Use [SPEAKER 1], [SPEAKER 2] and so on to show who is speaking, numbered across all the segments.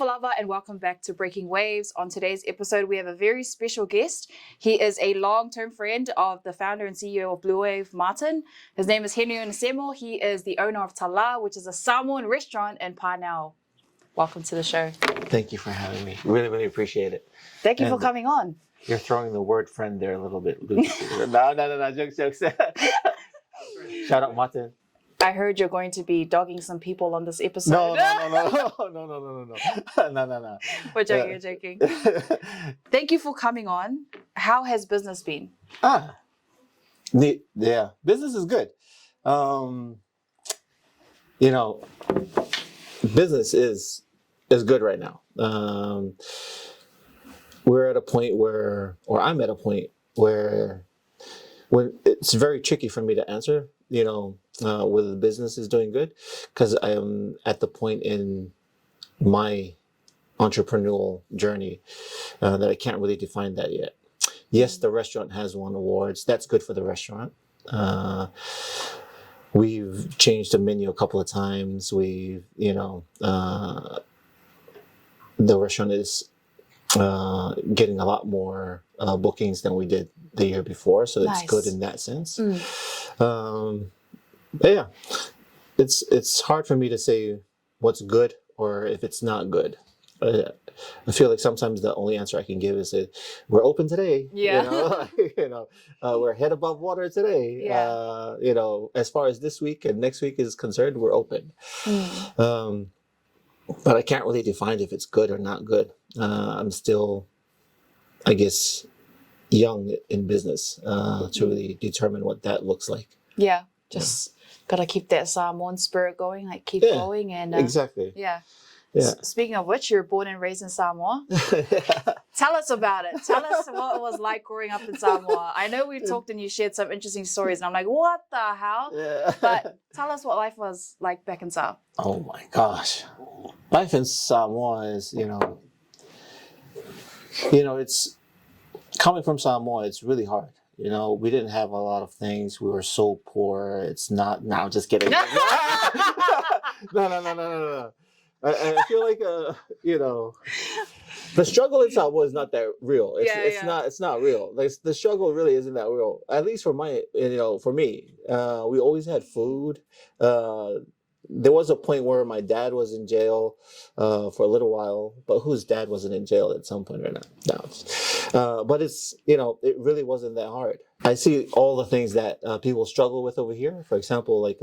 [SPEAKER 1] Tala and welcome back to Breaking Waves. On today's episode, we have a very special guest. He is a long-term friend of the founder and CEO of Bluwave, Martin. His name is Henry Onesemo. He is the owner of Tala, which is a Samoan restaurant in Patumaka. Welcome to the show.
[SPEAKER 2] Thank you for having me. Really, really appreciate it.
[SPEAKER 1] Thank you for coming on.
[SPEAKER 2] You're throwing the word friend there a little bit loose. No. Jokes. Shout out, Martin.
[SPEAKER 1] I heard you're going to be dogging some people on this episode.
[SPEAKER 2] No.
[SPEAKER 1] We're joking. Thank you for coming on. How has business been?
[SPEAKER 2] Yeah, business is good. Business is good right now. We're at a point I'm at a point where when it's very tricky for me to answer, whether the business is doing good, because I am at the point in my entrepreneurial journey that I can't really define that yet. Yes, the restaurant has won awards. That's good for the restaurant. We've changed the menu a couple of times. The restaurant is getting a lot more bookings than we did the year before, so
[SPEAKER 1] nice.
[SPEAKER 2] It's good in that sense. But yeah, it's hard for me to say what's good or if it's not good. I feel like sometimes the only answer I can give is that we're open today.
[SPEAKER 1] Yeah.
[SPEAKER 2] We're head above water today.
[SPEAKER 1] Yeah.
[SPEAKER 2] As far as this week and next week is concerned, we're open. But I can't really define if it's good or not good. I'm still, I guess, young in business to really determine what that looks like.
[SPEAKER 1] Yeah, just gotta keep that Samoan spirit going, keep going. And
[SPEAKER 2] exactly.
[SPEAKER 1] Yeah.
[SPEAKER 2] Yeah.
[SPEAKER 1] Speaking of which, you're born and raised in Samoa. Tell us about it. Tell us what it was like growing up in Samoa. I know we talked and you shared some interesting stories, and I'm like, what the hell?
[SPEAKER 2] Yeah.
[SPEAKER 1] But tell us what life was like back in Samoa.
[SPEAKER 2] Oh my gosh. Life in Samoa is, it's coming from Samoa, it's really hard. We didn't have a lot of things. We were so poor. It's not now. Just kidding. No. I feel like the struggle in Samoa is not that real. It's not real. Like the struggle really isn't that real. At least for me, we always had food. There was a point where my dad was in jail for a little while, but whose dad wasn't in jail at some point or not? No. But it's, it really wasn't that hard. I see all the things that people struggle with over here. For example, I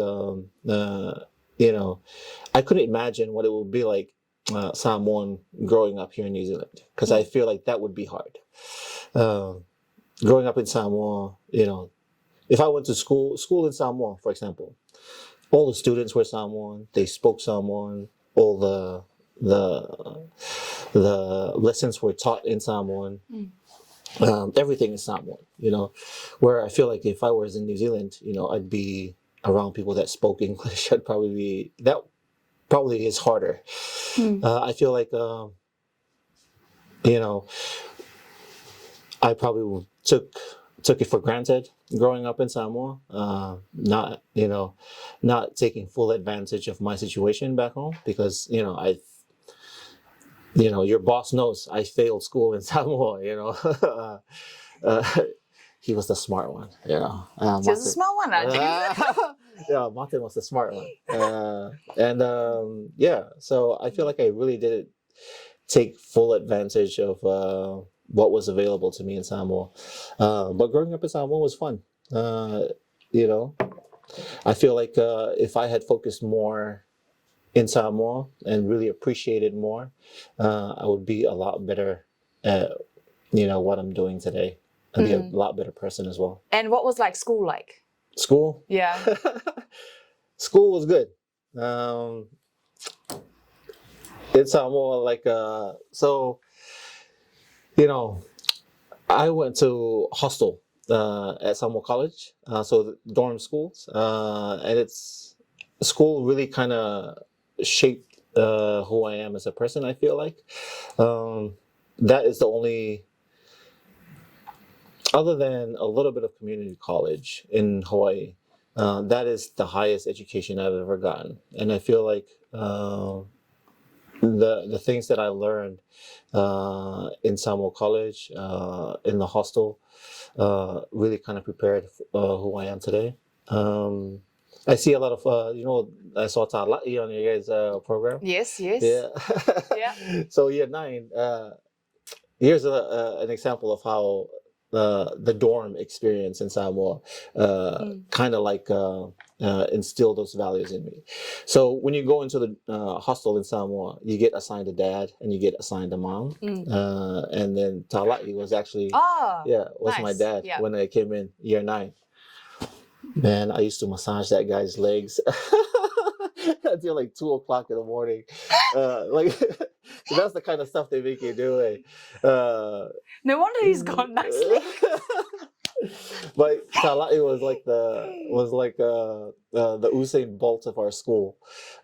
[SPEAKER 2] couldn't imagine what it would be like Samoan growing up here in New Zealand, because I feel like that would be hard. Growing up in Samoa, if I went to school in Samoa, for example, all the students were Samoan. They spoke Samoan. All the lessons were taught in Samoan. Everything is Samoan. Where I feel like if I was in New Zealand, I'd be around people that spoke English. That probably is harder. I feel like I probably took it for granted growing up in Samoa, not taking full advantage of my situation back home, because your boss knows I failed school in Samoa. He was the smart one.
[SPEAKER 1] He was the smart one.
[SPEAKER 2] Yeah, Martin was the smart one. So I feel like I really didn't take full advantage of what was available to me in Samoa. But growing up in Samoa was fun. I feel like if I had focused more in Samoa and really appreciated more, I would be a lot better at what I'm doing today. I'd be a lot better person as well.
[SPEAKER 1] And what was school like?
[SPEAKER 2] School?
[SPEAKER 1] Yeah.
[SPEAKER 2] School was good. In Samoa, I went to Hostel at Samoa College, so dorm schools, and school really kind of shaped who I am as a person. I feel like that is the only, other than a little bit of community college in Hawaii, that is the highest education I've ever gotten, and I feel like the things that I learned in Samoa College, in the hostel, really kind of prepared who I am today. I see a lot of, I saw Tala on your guys' program.
[SPEAKER 1] Yes, yes.
[SPEAKER 2] Yeah.
[SPEAKER 1] Yeah.
[SPEAKER 2] So year 9, here's an example of how the dorm experience in Samoa kind of like instilled those values in me. So when you go into the hostel in Samoa, you get assigned a dad and you get assigned a mom. And then Tala'i was actually, was my
[SPEAKER 1] nice.
[SPEAKER 2] dad when I came in year 9. Man, I used to massage that guy's legs until like 2 o'clock in the morning. Like that's the kind of stuff they make you do.
[SPEAKER 1] No wonder he's got nice legs.
[SPEAKER 2] But Tala'i was like the Usain Bolt of our school.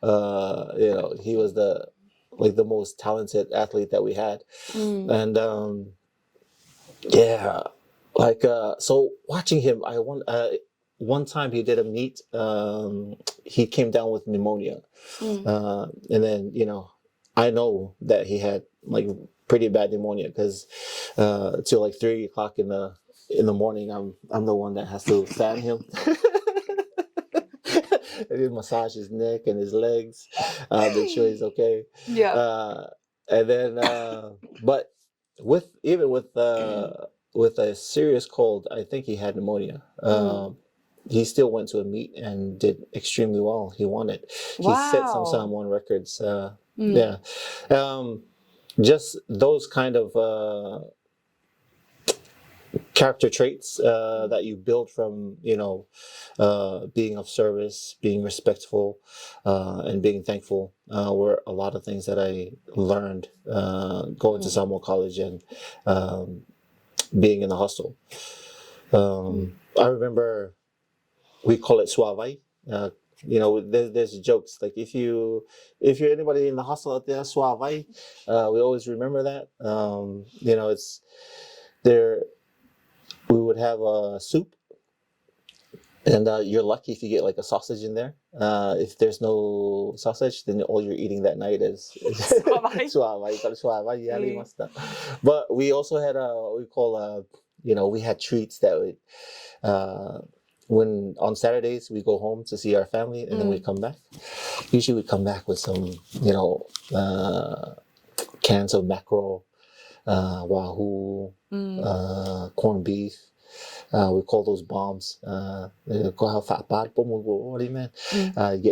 [SPEAKER 2] He was the most talented athlete that we had, and so watching him, one time he did a meet. He came down with pneumonia, and then I know that he had like pretty bad pneumonia because till like 3 o'clock in the morning, I'm the one that has to fan him. I did massage his neck and his legs, make sure he's okay.
[SPEAKER 1] Yeah.
[SPEAKER 2] And then, but with a serious cold, I think he had pneumonia. He still went to a meet and did extremely well. He won it.
[SPEAKER 1] Wow.
[SPEAKER 2] He set some Samoan records. Yeah. Just those kind of character traits that you build from being of service, being respectful, and being thankful were a lot of things that I learned going to Samoa College and being in the hostel. I remember we call it suavai. There's jokes like if you're anybody in the hostel out there, suavai. We always remember that. It's there. We would have a soup, and you're lucky if you get like a sausage in there. If there's no sausage, then all you're eating that night is suavai. But we also had we had treats that would, when on Saturdays we go home to see our family, and then we come back. Usually we come back with some, cans of mackerel, wahoo, corned beef. We call those bombs. You get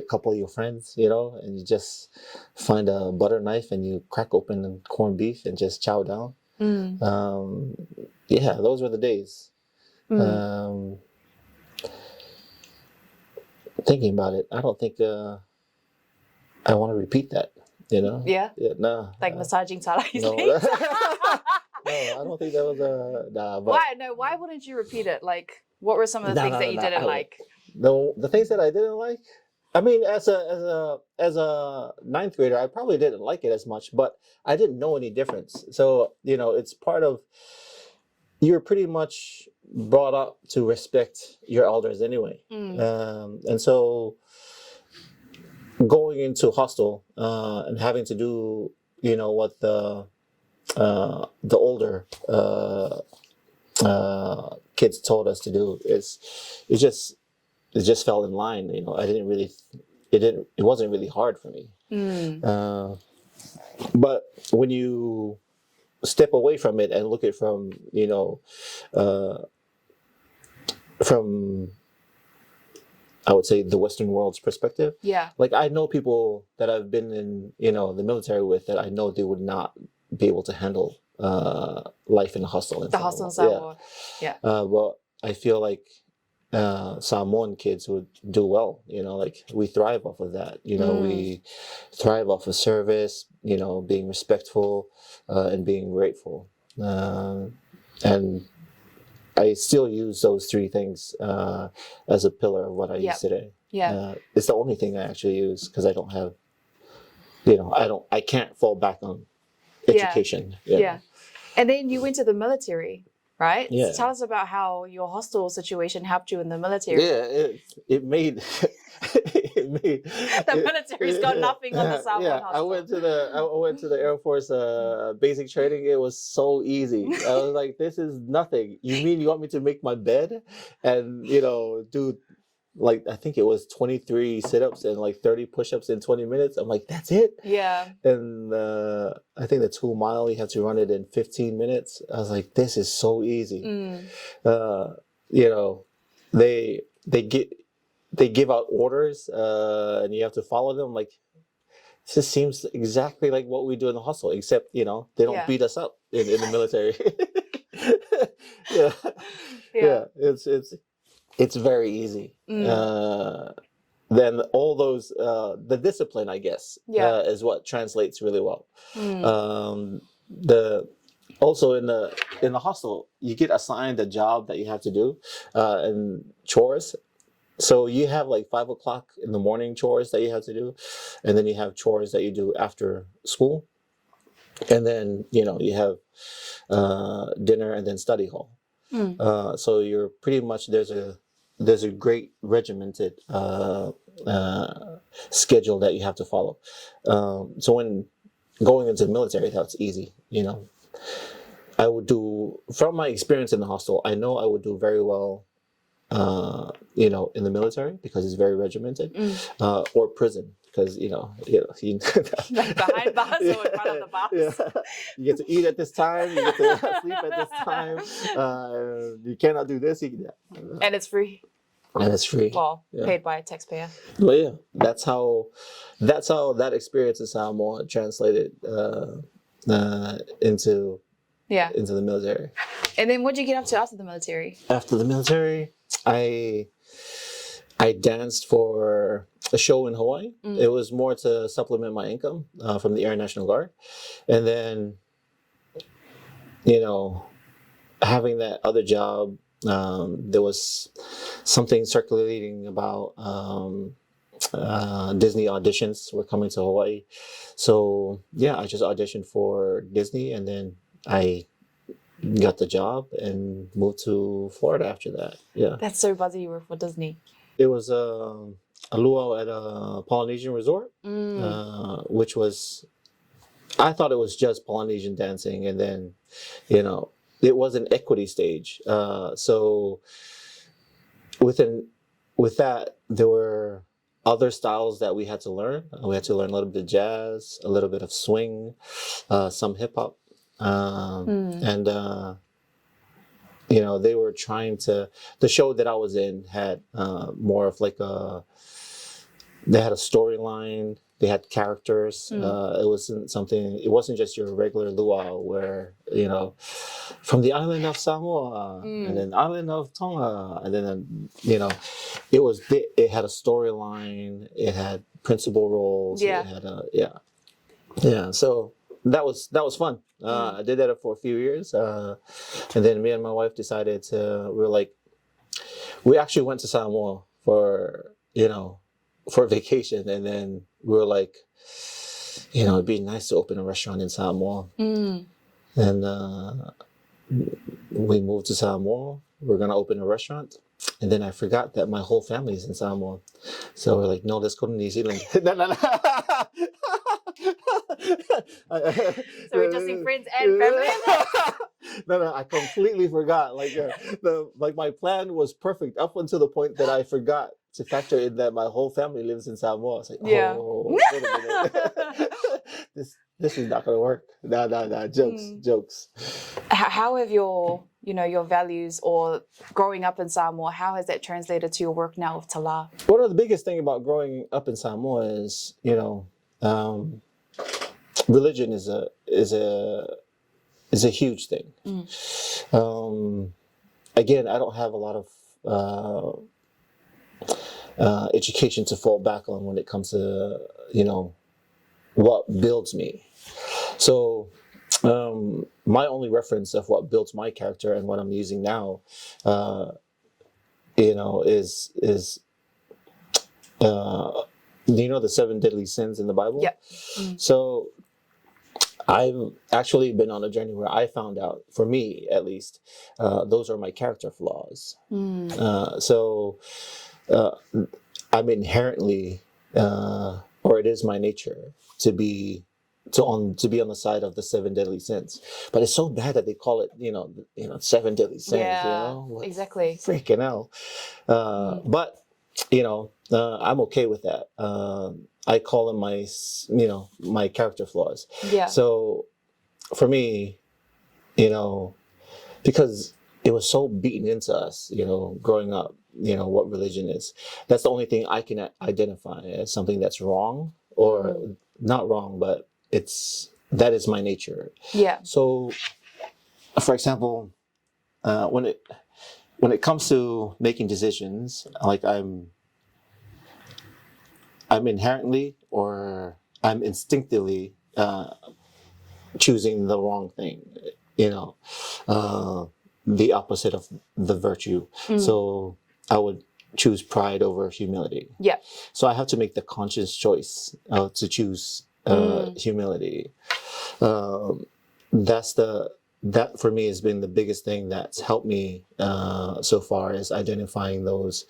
[SPEAKER 2] a couple of your friends, and you just find a butter knife and you crack open the corned beef and just chow down. Those were the days. Thinking about it, I don't think I want to repeat that.
[SPEAKER 1] Yeah.
[SPEAKER 2] No.
[SPEAKER 1] Like massaging Tala'i's
[SPEAKER 2] No.
[SPEAKER 1] legs.
[SPEAKER 2] No, I don't think that was but
[SPEAKER 1] Why? No, why wouldn't you repeat it? Like, what were some of the things that you didn't like?
[SPEAKER 2] The things that I didn't like. I mean, as a ninth grader, I probably didn't like it as much, but I didn't know any difference. So it's part of. You're pretty much brought up to respect your elders anyway, and so going into hostel and having to do what the older kids told us to do it just fell in line. It wasn't really hard for me. But when you step away from it and look at it from I would say the Western world's perspective.
[SPEAKER 1] Yeah.
[SPEAKER 2] Like I know people that I've been in the military with that I know they would not be able to handle life in the hostel in
[SPEAKER 1] Samoa. Yeah.
[SPEAKER 2] But I feel like Samoan kids would do well. Like we thrive off of that. We thrive off of service. Being respectful and being grateful. And I still use those 3 things as a pillar of what I use today.
[SPEAKER 1] Yeah.
[SPEAKER 2] It's the only thing I actually use because I don't have I can't fall back on
[SPEAKER 1] Yeah.
[SPEAKER 2] education.
[SPEAKER 1] Yeah. And then you went to the military, right?
[SPEAKER 2] Yeah.
[SPEAKER 1] So tell us about how your hostel situation helped you in the military.
[SPEAKER 2] Yeah, it made
[SPEAKER 1] The military's got nothing on the Samoan
[SPEAKER 2] yeah,
[SPEAKER 1] hostel.
[SPEAKER 2] I went to the Air Force basic training. It was so easy. I was like, this is nothing. You mean you want me to make my bed and do like I think it was 23 sit-ups and like 30 push-ups in 20 minutes. I'm like, that's it?
[SPEAKER 1] Yeah.
[SPEAKER 2] And I think the 2 mile you have to run it in 15 minutes. I was like, this is so easy. They give out orders and you have to follow them. Like, this seems exactly like what we do in the hostel, except they don't beat us up in the military. Yeah. It's very easy. Then all those the discipline, I guess, is what translates really well. Also in the hostel, you get assigned a job that you have to do and chores. So you have like 5 o'clock in the morning chores that you have to do, and then you have chores that you do after school, and then you have dinner and then study hall. So you're pretty much there's a great regimented schedule that you have to follow. So when going into the military, that's easy. I would do, from my experience in the hostel, I know I would do very well in the military because it's very regimented, or prison because
[SPEAKER 1] like behind bars or in front of the bars.
[SPEAKER 2] Yeah. You get to eat at this time, you get to sleep at this time, you cannot do this,
[SPEAKER 1] and it's free.
[SPEAKER 2] And it's free.
[SPEAKER 1] Well, paid by a taxpayer.
[SPEAKER 2] Well, yeah, that's how that experience in Samoa translated into the military.
[SPEAKER 1] And then what did you get up to after the military?
[SPEAKER 2] After the military, I danced for a show in Hawaii. It was more to supplement my income from the Air National Guard. And then, having that other job, there was something circulating about Disney auditions were coming to Hawaii. So, I just auditioned for Disney, and then I got the job and moved to Florida after that. Yeah.
[SPEAKER 1] That's so buzzy you were for Disney.
[SPEAKER 2] It was a luau at a Polynesian resort, which was, I thought it was just Polynesian dancing, and then, it was an equity stage. So with that, there were other styles that we had to learn. We had to learn a little bit of jazz, a little bit of swing, some hip hop. And they were trying to, the show that I was in had more of like they had a storyline, they had characters. It wasn't just your regular luau where, from the island of Samoa and then island of Tonga, and then, it had a storyline, it had principal roles, it had so that was fun. I did that for a few years, and then me and my wife decided we actually went to Samoa for vacation, and then we were like, it'd be nice to open a restaurant in Samoa, and we moved to Samoa. We're gonna open a restaurant, and then I forgot that my whole family is in Samoa, so we're like, no, let's go to New Zealand. No.
[SPEAKER 1] So we're just seeing friends and family.
[SPEAKER 2] No, I completely forgot. My plan was perfect up until the point that I forgot to factor in that my whole family lives in Samoa. I was like, wait a minute. This is not gonna work. Nah, jokes.
[SPEAKER 1] How have your values or growing up in Samoa, how has that translated to your work now with Tala?
[SPEAKER 2] One of the biggest thing about growing up in Samoa is, religion is a huge thing. Again, I don't have a lot of education to fall back on when it comes to what builds me. So my only reference of what builds my character and what I'm using now, is do you know the 7 deadly sins in the Bible?
[SPEAKER 1] Yeah.
[SPEAKER 2] So I've actually been on a journey where I found out, for me at least, those are my character flaws. So I'm inherently, or it is my nature to be on the side of the 7 deadly sins. But it's so bad that they call it, 7 deadly sins.
[SPEAKER 1] Yeah, exactly.
[SPEAKER 2] Freaking hell. But I'm okay with that. I call them my character flaws.
[SPEAKER 1] Yeah.
[SPEAKER 2] So for me, because it was so beaten into us, growing up, what religion is. That's the only thing I can identify as something that's wrong, or not wrong, but that is my nature.
[SPEAKER 1] Yeah.
[SPEAKER 2] So, for example, when it comes to making decisions, like I'm inherently, or I'm instinctively choosing the wrong thing, the opposite of the virtue. So I would choose pride over humility.
[SPEAKER 1] Yeah.
[SPEAKER 2] So I have to make the conscious choice to choose humility. That for me has been the biggest thing that's helped me so far, is identifying those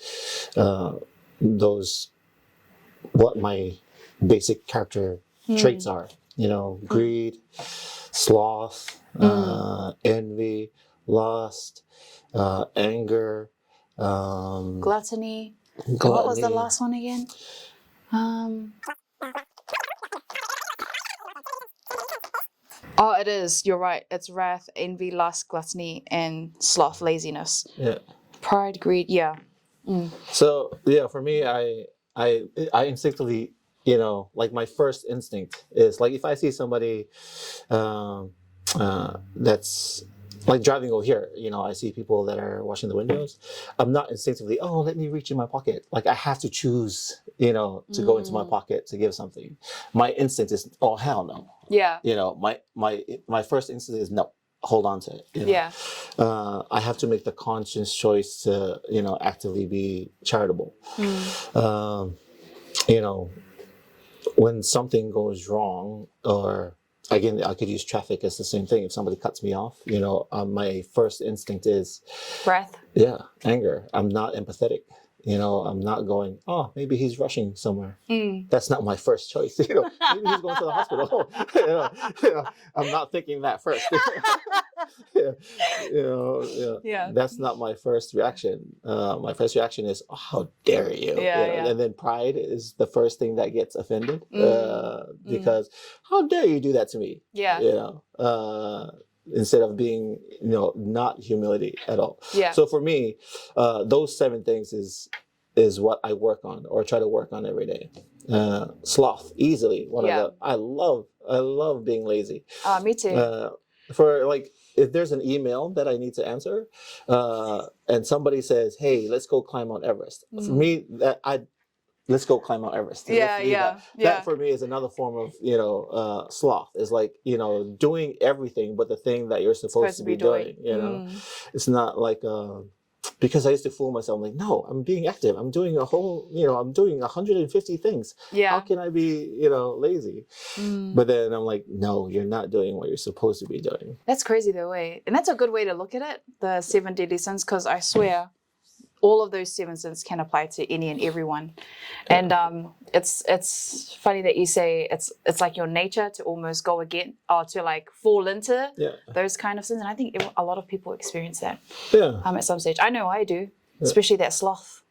[SPEAKER 2] what my basic character traits are. Greed, sloth, envy, lust, anger,
[SPEAKER 1] Gluttony. What was the last one again? Oh, it is. You're right. It's wrath, envy, lust, gluttony, and sloth, laziness.
[SPEAKER 2] Yeah.
[SPEAKER 1] Pride, greed. Yeah.
[SPEAKER 2] So for me, I instinctively, like my first instinct is, like, if I see somebody that's like driving over here, I see people that are washing the windows. I'm not instinctively, oh, let me reach in my pocket. Like, I have to choose, to go into my pocket to give something. My instinct is, oh, hell no.
[SPEAKER 1] Yeah.
[SPEAKER 2] My first instinct is no. Hold on to it.
[SPEAKER 1] Yeah.
[SPEAKER 2] I have to make the conscious choice to, actively be charitable. When something goes wrong, or again, I could use traffic as the same thing. If somebody cuts me off, my first instinct is
[SPEAKER 1] wrath.
[SPEAKER 2] Yeah, anger. I'm not empathetic. I'm not going, oh, maybe he's rushing somewhere. That's not my first choice. Maybe he's going to the hospital. I'm not thinking that first. That's not my first reaction. My first reaction is, oh, how dare you? And then pride is the first thing that gets offended, because how dare you do that to me? Instead of being, not humility at all. Yeah. So for me, those 7 things is what I work on, or try to work on every day. Sloth, easily one of the. I love being lazy.
[SPEAKER 1] Me too.
[SPEAKER 2] For like, if there's an email that I need to answer, and somebody says, "Hey, let's go climb Mount Everest." For me, let's go climb Mount Everest. That for me is another form of, sloth. Is like, doing everything but the thing that you're supposed to be doing. It's not like, because I used to fool myself. I'm like, no, I'm being active. I'm doing I'm doing 150 things. Yeah. How can I be, lazy? But then I'm like, no, you're not doing what you're supposed to be doing.
[SPEAKER 1] That's crazy though, and that's a good way to look at it. The 7 deadly sins, because I swear, all of those 7 sins can apply to any and everyone. And it's funny that you say it's like your nature to almost go again, or to like fall into those kind of sins. And I think a lot of people experience that at some stage. I know I do, especially that sloth.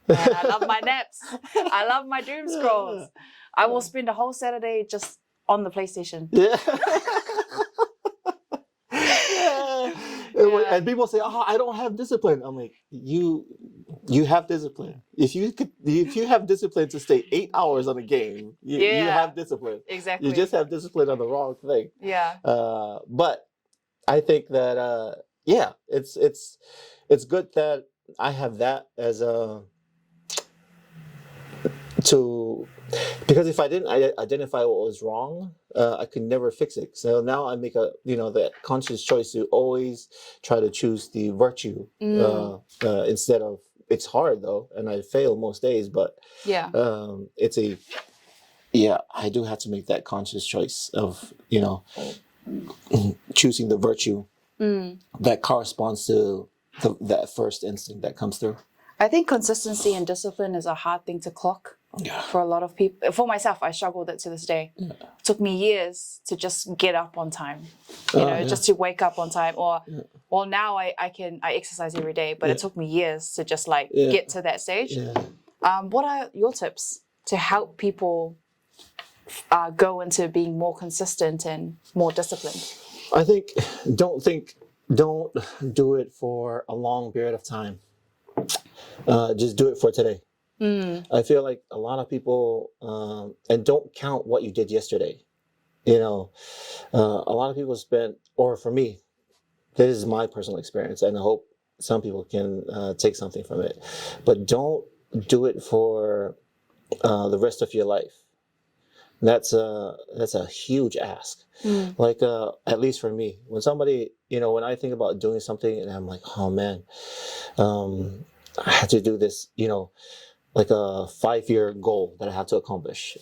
[SPEAKER 1] And I love my naps. I love my doom scrolls. I will spend a whole Saturday just on the PlayStation.
[SPEAKER 2] And people say, "Oh, I don't have discipline." I'm like, you have discipline. If you have discipline to stay 8 hours on a game, you have discipline.
[SPEAKER 1] Exactly.
[SPEAKER 2] You just have discipline on the wrong thing. Yeah. But I think that it's good that I have that as because if I didn't identify what was wrong, I could never fix it. So now I make the conscious choice to always try to choose the virtue instead of it's hard though, and I fail most days, but
[SPEAKER 1] Yeah.
[SPEAKER 2] I do have to make that conscious choice of, choosing the virtue that corresponds to that first instinct that comes through.
[SPEAKER 1] I think consistency and discipline is a hard thing to clock for a lot of people. For myself, I struggle with it to this day.
[SPEAKER 2] Yeah.
[SPEAKER 1] It took me years to just get up on time, just to wake up on time. Or, well, now I exercise every day, but it took me years to just get to that stage.
[SPEAKER 2] Yeah.
[SPEAKER 1] What are your tips to help people go into being more consistent and more disciplined?
[SPEAKER 2] I think don't do it for a long period of time. Just do it for today. I feel like a lot of people, and don't count what you did yesterday. A lot of people spent, or for me, this is my personal experience, and I hope some people can take something from it. But don't do it for the rest of your life. That's a huge ask. Like at least for me, when somebody, when I think about doing something and I'm like, oh man, I had to do this, like a 5-year goal that I have to accomplish.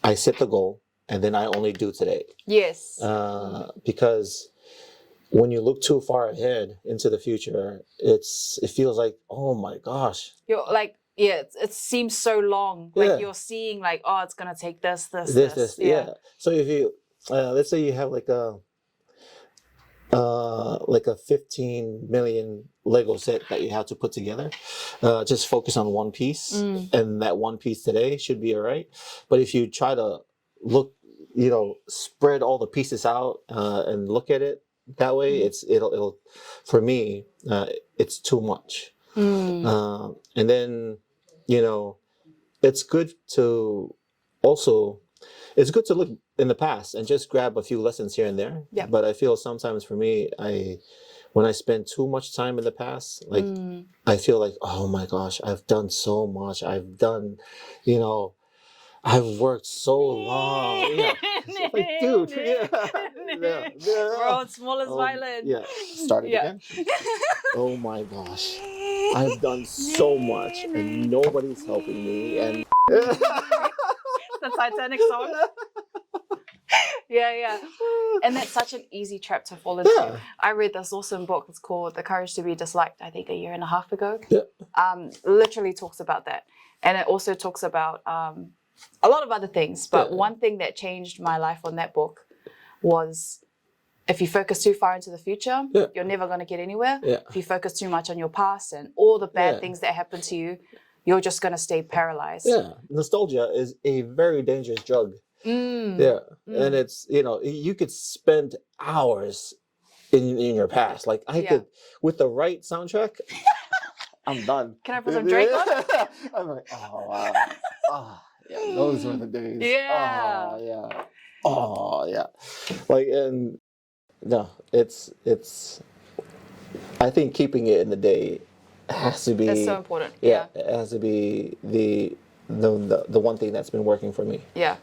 [SPEAKER 2] I set the goal and then I only do today.
[SPEAKER 1] Yes.
[SPEAKER 2] Because when you look too far ahead into the future, it feels like, oh my gosh.
[SPEAKER 1] You're like, it seems so long. Like you're seeing like, oh, it's going to take this.
[SPEAKER 2] Yeah. So if you, let's say you have like a 15 million Lego set that you have to put together. Just focus on one piece, and that one piece today should be all right. But if you try to look, spread all the pieces out and look at it that way, it'll for me, it's too much. And then, it's good to look in the past and just grab a few lessons here and there.
[SPEAKER 1] Yeah.
[SPEAKER 2] But I feel sometimes for me, when I spend too much time in the past, like I feel like, oh my gosh, I've done so much. I've done, I've worked so long. Yeah. Like, dude,
[SPEAKER 1] Bro, small is violent.
[SPEAKER 2] Yeah. Start it again. Oh my gosh. I've done so much and nobody's helping me. And
[SPEAKER 1] the Titanic song. Yeah. And that's such an easy trap to fall into.
[SPEAKER 2] Yeah.
[SPEAKER 1] I read this awesome book. It's called The Courage to Be Disliked, I think 1.5 years ago.
[SPEAKER 2] Yeah.
[SPEAKER 1] Literally talks about that. And it also talks about a lot of other things. But one thing that changed my life on that book was if you focus too far into the future, you're never going to get anywhere.
[SPEAKER 2] Yeah.
[SPEAKER 1] If you focus too much on your past and all the bad things that happen to you, you're just going to stay paralyzed.
[SPEAKER 2] Yeah. Nostalgia is a very dangerous drug. Yeah. And it's, you could spend hours in your past. Like I could, with the right soundtrack, I'm done.
[SPEAKER 1] Can I put some Drake on?
[SPEAKER 2] I'm like, oh, wow. Oh, yeah, those were the days.
[SPEAKER 1] Yeah.
[SPEAKER 2] Oh, yeah. Oh, yeah. Like, and no, it's, I think keeping it in the day has to be.
[SPEAKER 1] That's so important.
[SPEAKER 2] Yeah. It has to be the one thing that's been working for me.
[SPEAKER 1] Yeah.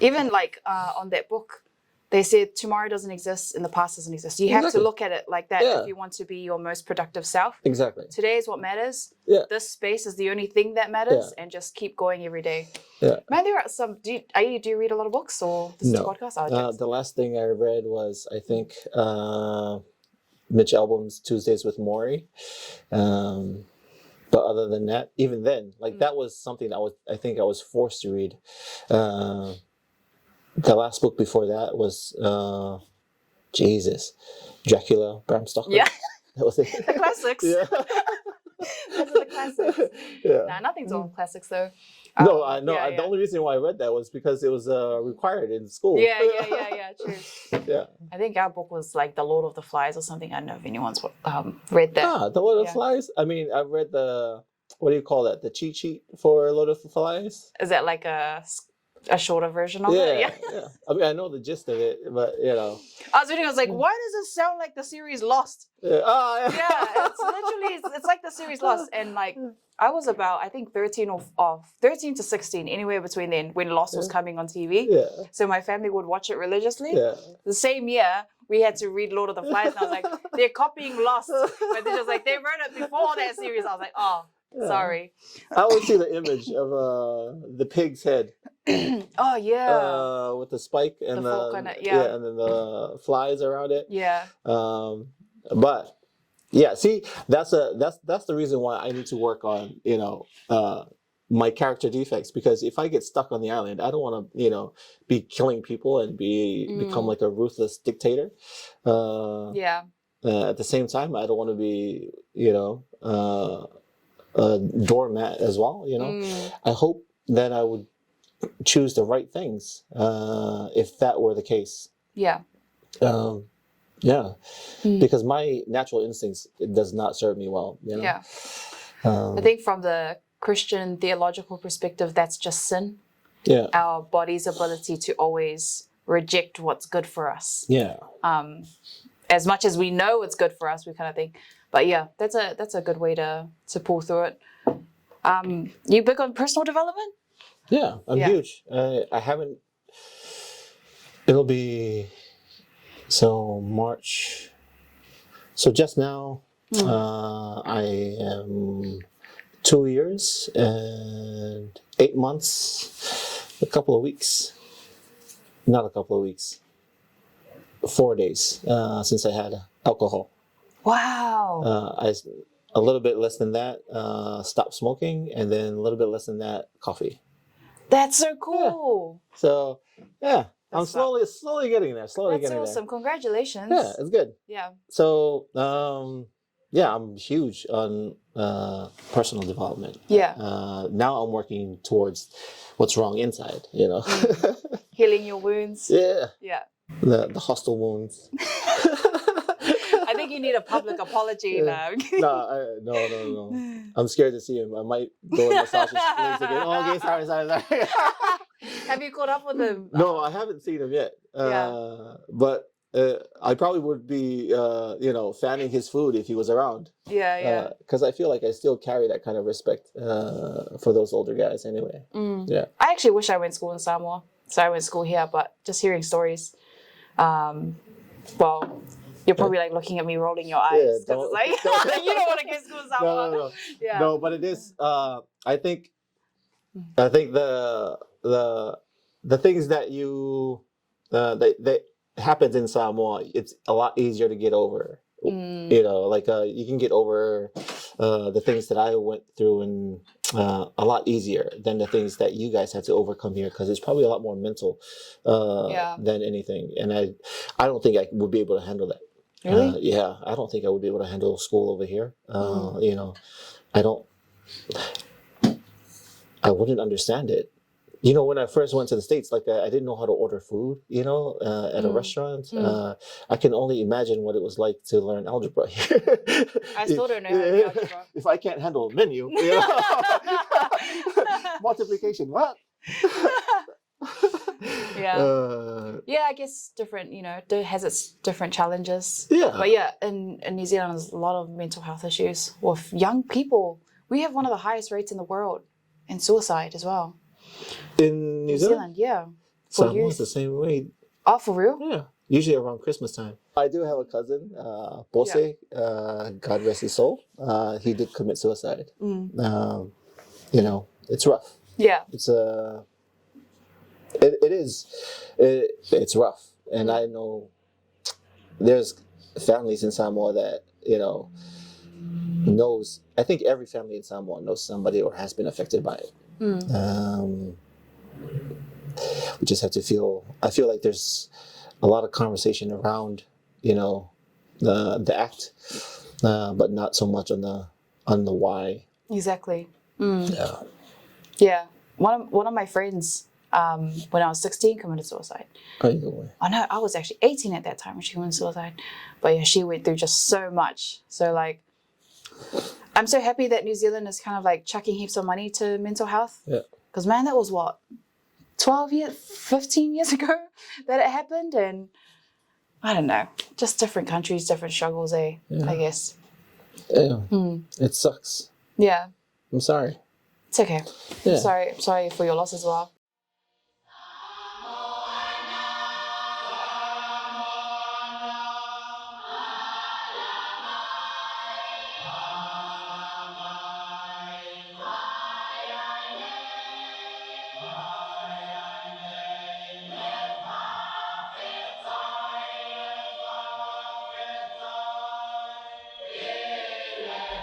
[SPEAKER 1] Even like on that book, they said tomorrow doesn't exist and the past doesn't exist. You have to look at it like that if you want to be your most productive self.
[SPEAKER 2] Exactly.
[SPEAKER 1] Today is what matters.
[SPEAKER 2] Yeah.
[SPEAKER 1] This space is the only thing that matters, and just keep going every day.
[SPEAKER 2] Yeah.
[SPEAKER 1] Man, there are some. Do you read a lot of books or this is a podcast? Oh,
[SPEAKER 2] the last thing I read was I think Mitch Albom's Tuesdays with Maury. But other than that, even then, like that was something that I think I was forced to read. The last book before that was Dracula, Bram Stoker.
[SPEAKER 1] Yeah.
[SPEAKER 2] That was it.
[SPEAKER 1] The classics.
[SPEAKER 2] Yeah.
[SPEAKER 1] Those are the classics.
[SPEAKER 2] Yeah.
[SPEAKER 1] Nah, nothing's wrong with classics though.
[SPEAKER 2] No, I know. The only reason why I read that was because it was required in school.
[SPEAKER 1] Yeah, true.
[SPEAKER 2] Yeah.
[SPEAKER 1] I think our book was like The Lord of the Flies or something. I don't know if anyone's read that.
[SPEAKER 2] The Lord of the Flies? I mean, I've read what do you call that? The cheat sheet for Lord of the Flies?
[SPEAKER 1] Is that like a shorter version of it?
[SPEAKER 2] Yeah. I mean, I know the gist of it, but
[SPEAKER 1] I was reading, I was like, why does it sound like the series Lost?
[SPEAKER 2] Yeah.
[SPEAKER 1] Yeah, it's literally, it's like the series Lost. And like, I was about, I think 13 to 16, anywhere between then, when Lost was coming on TV.
[SPEAKER 2] Yeah.
[SPEAKER 1] So my family would watch it religiously.
[SPEAKER 2] Yeah.
[SPEAKER 1] The same year, we had to read Lord of the Flies, and I was like, they're copying Lost, but they're just like they wrote it before that series. I was like, oh, sorry.
[SPEAKER 2] I always see the image of the pig's head.
[SPEAKER 1] Oh yeah.
[SPEAKER 2] With the spike and
[SPEAKER 1] The fork on it,
[SPEAKER 2] and then the flies around it.
[SPEAKER 1] Yeah.
[SPEAKER 2] But yeah, see, that's the reason why I need to work on my character defects, because if I get stuck on the island, I don't want to be killing people and become like a ruthless dictator. At the same time, I don't want to be a doormat as well. I hope that I would choose the right things if that were the case. Because my natural instincts does not serve me well.
[SPEAKER 1] I think from the Christian theological perspective, that's just sin. Our body's ability to always reject what's good for us. As much as we know it's good for us, we kind of think, but that's a good way to pull through it. You big on personal development?
[SPEAKER 2] I'm huge. I haven't. It'll be March. So just now, I am 2 years and 8 months, a couple of weeks. Not a couple of weeks. 4 days since I had alcohol.
[SPEAKER 1] Wow.
[SPEAKER 2] A little bit less than that, stopped smoking, and then a little bit less than that, coffee.
[SPEAKER 1] That's so cool.
[SPEAKER 2] So, I'm slowly getting there.
[SPEAKER 1] That's awesome. Congratulations.
[SPEAKER 2] Yeah, it's good.
[SPEAKER 1] Yeah.
[SPEAKER 2] So, I'm huge on personal development. Now I'm working towards what's wrong inside,
[SPEAKER 1] Healing your wounds.
[SPEAKER 2] Yeah. The hostel wounds.
[SPEAKER 1] I think you need a public apology now.
[SPEAKER 2] No. I'm scared to see him. I might go and massage his legs again. Oh, okay, sorry.
[SPEAKER 1] Have you caught up with him?
[SPEAKER 2] No, I haven't seen him yet. But I probably would be, fanning his food if he was around. Because I feel like I still carry that kind of respect for those older guys anyway. I
[SPEAKER 1] actually wish I went to school in Samoa. So I went to school here, but just hearing stories. Well, you're probably like looking at me rolling your eyes. Because it's like, you don't want to get to school in Samoa.
[SPEAKER 2] No, but it is, I think the things that that happens in Samoa, it's a lot easier to get over. You can get over the things that I went through and a lot easier than the things that you guys had to overcome here, because it's probably a lot more mental than anything. And I don't think I would be able to handle that.
[SPEAKER 1] Really?
[SPEAKER 2] I don't think I would be able to handle school over here. I wouldn't understand it. When I first went to the States, I didn't know how to order food, at a restaurant. I can only imagine what it was like to learn algebra here.
[SPEAKER 1] I still don't know how to do algebra.
[SPEAKER 2] If I can't handle a menu, multiplication, what?
[SPEAKER 1] I guess different, it has its different challenges. But in New Zealand, there's a lot of mental health issues with young people. We have one of the highest rates in the world in suicide as well.
[SPEAKER 2] In New Zealand? Samoa's the same way.
[SPEAKER 1] Oh, for real?
[SPEAKER 2] Yeah. Usually around Christmas time. I do have a cousin, Bose, God rest his soul. He did commit suicide. It's rough. It's it's rough. And I know there's families in Samoa that, knows, I think every family in Samoa knows somebody or has been affected by it. We just have to I feel like there's a lot of conversation around, the act, but not so much on the why.
[SPEAKER 1] Exactly.
[SPEAKER 2] Yeah.
[SPEAKER 1] One of my friends, when I was 16, committed suicide.
[SPEAKER 2] Oh, no way.
[SPEAKER 1] I know, I was actually 18 at that time when she committed suicide. But she went through just so much. So I'm so happy that New Zealand is kind of chucking heaps of money to mental health. Because man, that was 15 years ago that it happened, and I don't know, just different countries, different struggles, I guess.
[SPEAKER 2] It sucks. I'm sorry.
[SPEAKER 1] It's okay. I'm sorry for your loss as well.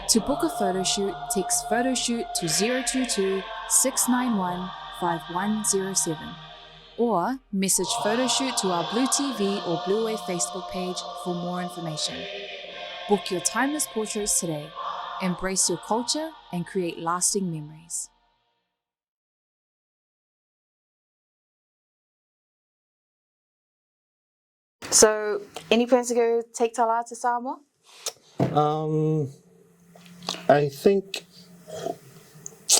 [SPEAKER 1] To book a photo shoot, text photoshoot to 022 691 5107 or message photoshoot to our Blue TV or Bluwave Facebook page for more information. Book your timeless portraits today. Embrace your culture and create lasting memories. So, any plans to go take Tala to Samoa?
[SPEAKER 2] I think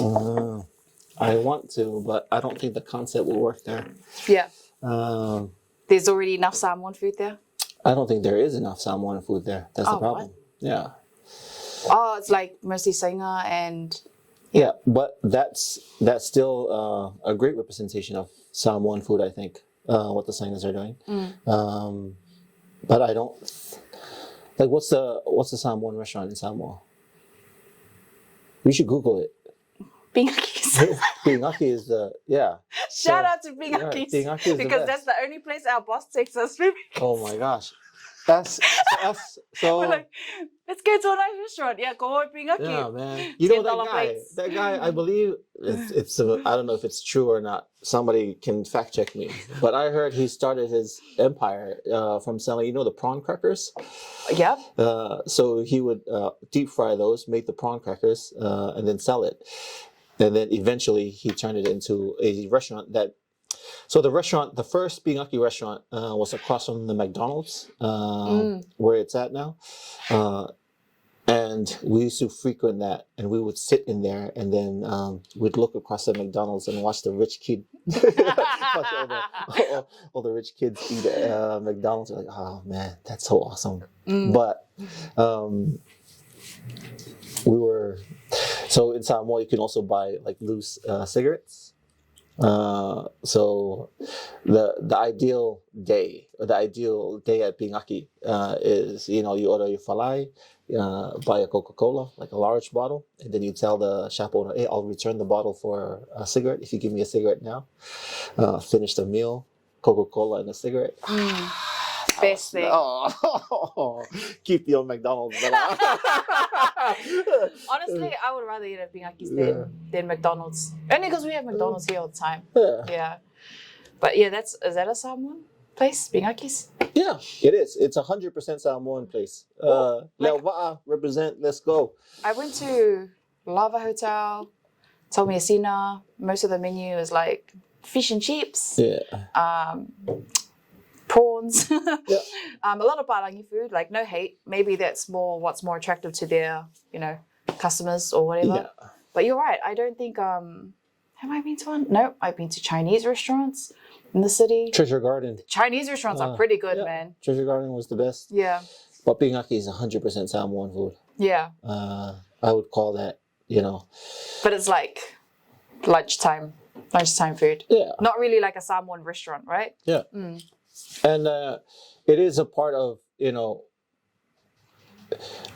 [SPEAKER 2] I want to, but I don't think the concept will work there.
[SPEAKER 1] Yeah.
[SPEAKER 2] Um,
[SPEAKER 1] There's already enough Samoan food there?
[SPEAKER 2] I don't think there is enough Samoan food there. That's the problem.
[SPEAKER 1] What?
[SPEAKER 2] Yeah.
[SPEAKER 1] Oh, it's like mostly Sainga and...
[SPEAKER 2] Yeah, but that's still a great representation of Samoan food, I think, what the Sainas are doing. But I don't... Like, what's the Samoan restaurant in Samoa? We should Google it.
[SPEAKER 1] Pingaki's.
[SPEAKER 2] Pingaki's is the... Yeah.
[SPEAKER 1] Shout out to Pingaki's.
[SPEAKER 2] Right, Pingaki's is
[SPEAKER 1] because that's the only place our boss takes us to.
[SPEAKER 2] Oh my gosh. That's so...
[SPEAKER 1] We're like, let's go to a nice restaurant. Yeah, go to Pingaki.
[SPEAKER 2] Yeah, man. You know that guy?
[SPEAKER 1] plates.
[SPEAKER 2] That guy, I believe it's I don't know if it's true or not. Somebody can fact check me. But I heard he started his empire from selling, the prawn crackers.
[SPEAKER 1] Yep.
[SPEAKER 2] So he would deep fry those, make the prawn crackers, and then sell it. And then eventually he turned it into a restaurant that... So the first Pingaki restaurant was across from the McDonald's, where it's at now. And we used to frequent that, and we would sit in there, and then we'd look across the McDonald's and watch the rich kid, watch all the rich kids eat at McDonald's. We're like, oh man, that's so awesome. But so in Samoa you can also buy like loose cigarettes. So the ideal day at Pingaki is, you order your falai, buy a Coca-Cola, like a large bottle, and then you tell the shop owner, hey, I'll return the bottle for a cigarette if you give me a cigarette now. Finish the meal, Coca-Cola and a cigarette.
[SPEAKER 1] Best thing.
[SPEAKER 2] Oh, keep the old McDonald's.
[SPEAKER 1] Honestly, I would rather eat at Pingaki's than McDonald's. Only because we have McDonald's here all the time. Yeah. But yeah, is that a Samoan place? Pingaki's?
[SPEAKER 2] Yeah, it is. It's 100% Samoan place. Lewa'a, represent, let's go.
[SPEAKER 1] I went to Lava Hotel, told me Asina. Most of the menu is like fish and chips.
[SPEAKER 2] Yeah.
[SPEAKER 1] Prawns.
[SPEAKER 2] Yeah.
[SPEAKER 1] A lot of Parangi food, like no hate. Maybe that's what's more attractive to their, customers or whatever.
[SPEAKER 2] Yeah.
[SPEAKER 1] But you're right. I don't think, have I been to one? No, I've been to Chinese restaurants in the city.
[SPEAKER 2] Treasure Garden.
[SPEAKER 1] Chinese restaurants are pretty good, man.
[SPEAKER 2] Treasure Garden was the best.
[SPEAKER 1] Yeah.
[SPEAKER 2] But Pingaki is 100% Samoan food.
[SPEAKER 1] Yeah.
[SPEAKER 2] I would call that,
[SPEAKER 1] But it's like lunchtime food.
[SPEAKER 2] Yeah.
[SPEAKER 1] Not really like a Samoan restaurant, right?
[SPEAKER 2] Yeah. And it is a part of,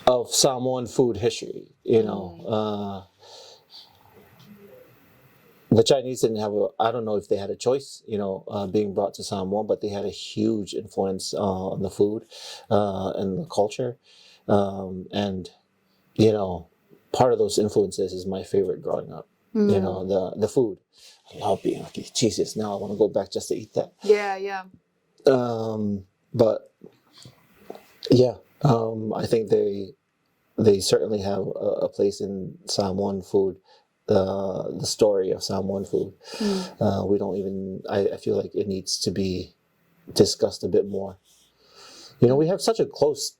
[SPEAKER 2] of Samoan food history, The Chinese didn't have I don't know if they had a choice, being brought to Samoa, but they had a huge influence on the food and the culture. And, part of those influences is my favorite growing up, the food. I love being like, Jesus, now I want to go back just to eat that.
[SPEAKER 1] Yeah, yeah.
[SPEAKER 2] But yeah, I think they certainly have a place in Samoan food. The story of Samoan food. We don't even. I feel like it needs to be discussed a bit more. We have such a close,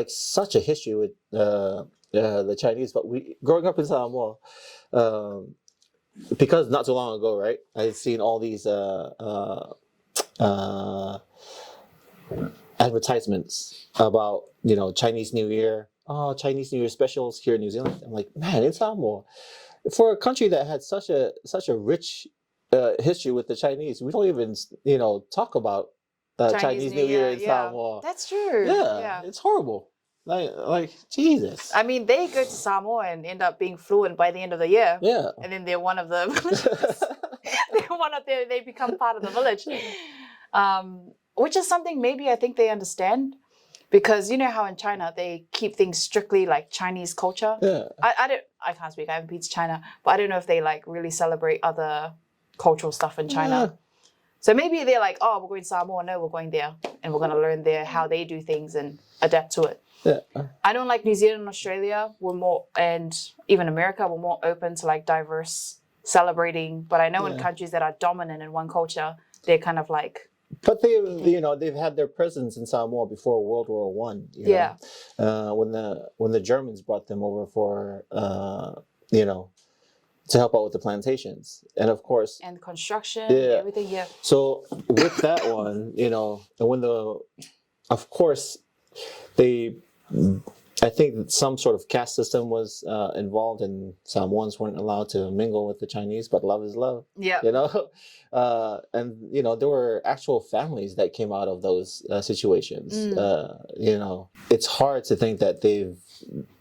[SPEAKER 2] such a history with the Chinese. But growing up in Samoa, because not too long ago, right? I've seen all these advertisements about Chinese New Year. Oh, Chinese New Year specials here in New Zealand. I'm like, man, in Samoa, for a country that had such a rich history with the Chinese, we don't even talk about Chinese New Year in Samoa.
[SPEAKER 1] That's true.
[SPEAKER 2] Yeah, it's horrible. Like Jesus.
[SPEAKER 1] I mean, they go to Samoa and end up being fluent by the end of the year.
[SPEAKER 2] Yeah.
[SPEAKER 1] And then they're one of the they become part of the village. Which is something maybe I think they understand. Because you know how in China they keep things strictly like Chinese culture.
[SPEAKER 2] Yeah.
[SPEAKER 1] I can't speak. I haven't been to China, but I don't know if they like really celebrate other cultural stuff in China. So maybe they're like, oh, we're going to Samoa. No, we're going there, and we're going to learn there how they do things and adapt to it.
[SPEAKER 2] Yeah.
[SPEAKER 1] I don't like New Zealand and Australia. We're more, and even America, we're more open to like diverse celebrating. But I know in countries that are dominant in one culture, they're kind of like.
[SPEAKER 2] But they've had their presence in Samoa before World War One. When the Germans brought them over for to help out with the plantations, and of course,
[SPEAKER 1] and construction, everything. Yeah.
[SPEAKER 2] So with that one, and of course, I think some sort of caste system was involved, and Samoans weren't allowed to mingle with the Chinese. But love is love.
[SPEAKER 1] Yeah.
[SPEAKER 2] And there were actual families that came out of those situations. It's hard to think that they've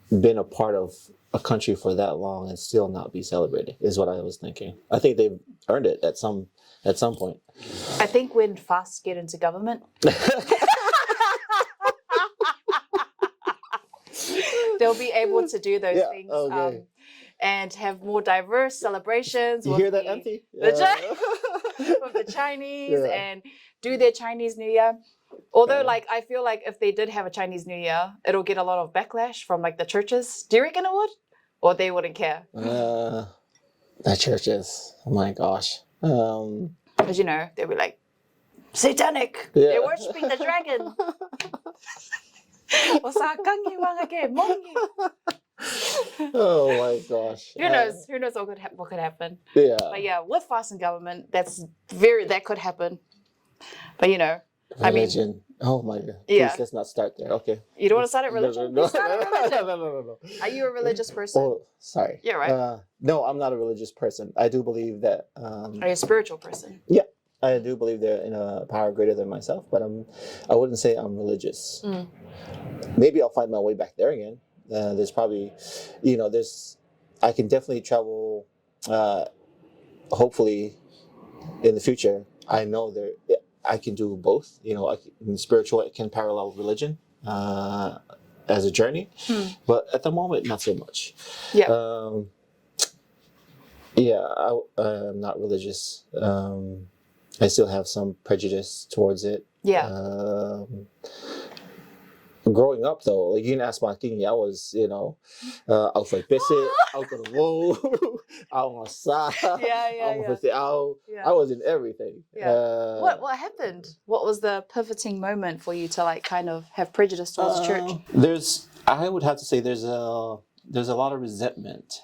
[SPEAKER 2] been a part of a country for that long and still not be celebrated. Is what I was thinking. I think they've earned it at some point.
[SPEAKER 1] I think when FAST get into government. They'll be able to do those things and have more diverse celebrations.
[SPEAKER 2] You hear that, Auntie?
[SPEAKER 1] With the Chinese and do their Chinese New Year. Although, I feel like if they did have a Chinese New Year, it'll get a lot of backlash from the churches. Do you reckon it would? Or they wouldn't care?
[SPEAKER 2] The churches. Oh my gosh.
[SPEAKER 1] Because they'll be like, satanic. Yeah. They're worshiping the dragon.
[SPEAKER 2] Oh my gosh.
[SPEAKER 1] Who knows? Who knows what could happen?
[SPEAKER 2] Yeah.
[SPEAKER 1] But yeah, with FAST and government, that could happen. But
[SPEAKER 2] religion. Oh my God. Please, let's not start there. Okay.
[SPEAKER 1] You don't want to start at religion?
[SPEAKER 2] No.
[SPEAKER 1] No. Are you a religious person?
[SPEAKER 2] Oh, sorry.
[SPEAKER 1] Yeah, right.
[SPEAKER 2] No, I'm not a religious person. I do believe that.
[SPEAKER 1] Are you a spiritual person?
[SPEAKER 2] Yeah. I do believe they're in a power greater than myself, but I wouldn't say I'm religious. Maybe I'll find my way back there again. There's probably, I can definitely travel, hopefully in the future. I know I can do both. Spiritual can parallel religion as a journey, but at the moment, not so much.
[SPEAKER 1] Yeah.
[SPEAKER 2] I'm not religious. I still have some prejudice towards it.
[SPEAKER 1] Yeah.
[SPEAKER 2] Growing up, though, you can ask my king, I was, out for visit, out for the road, out on side, I was in everything.
[SPEAKER 1] Yeah. What happened? What was the pivoting moment for you to kind of have prejudice towards church?
[SPEAKER 2] I would have to say there's a lot of resentment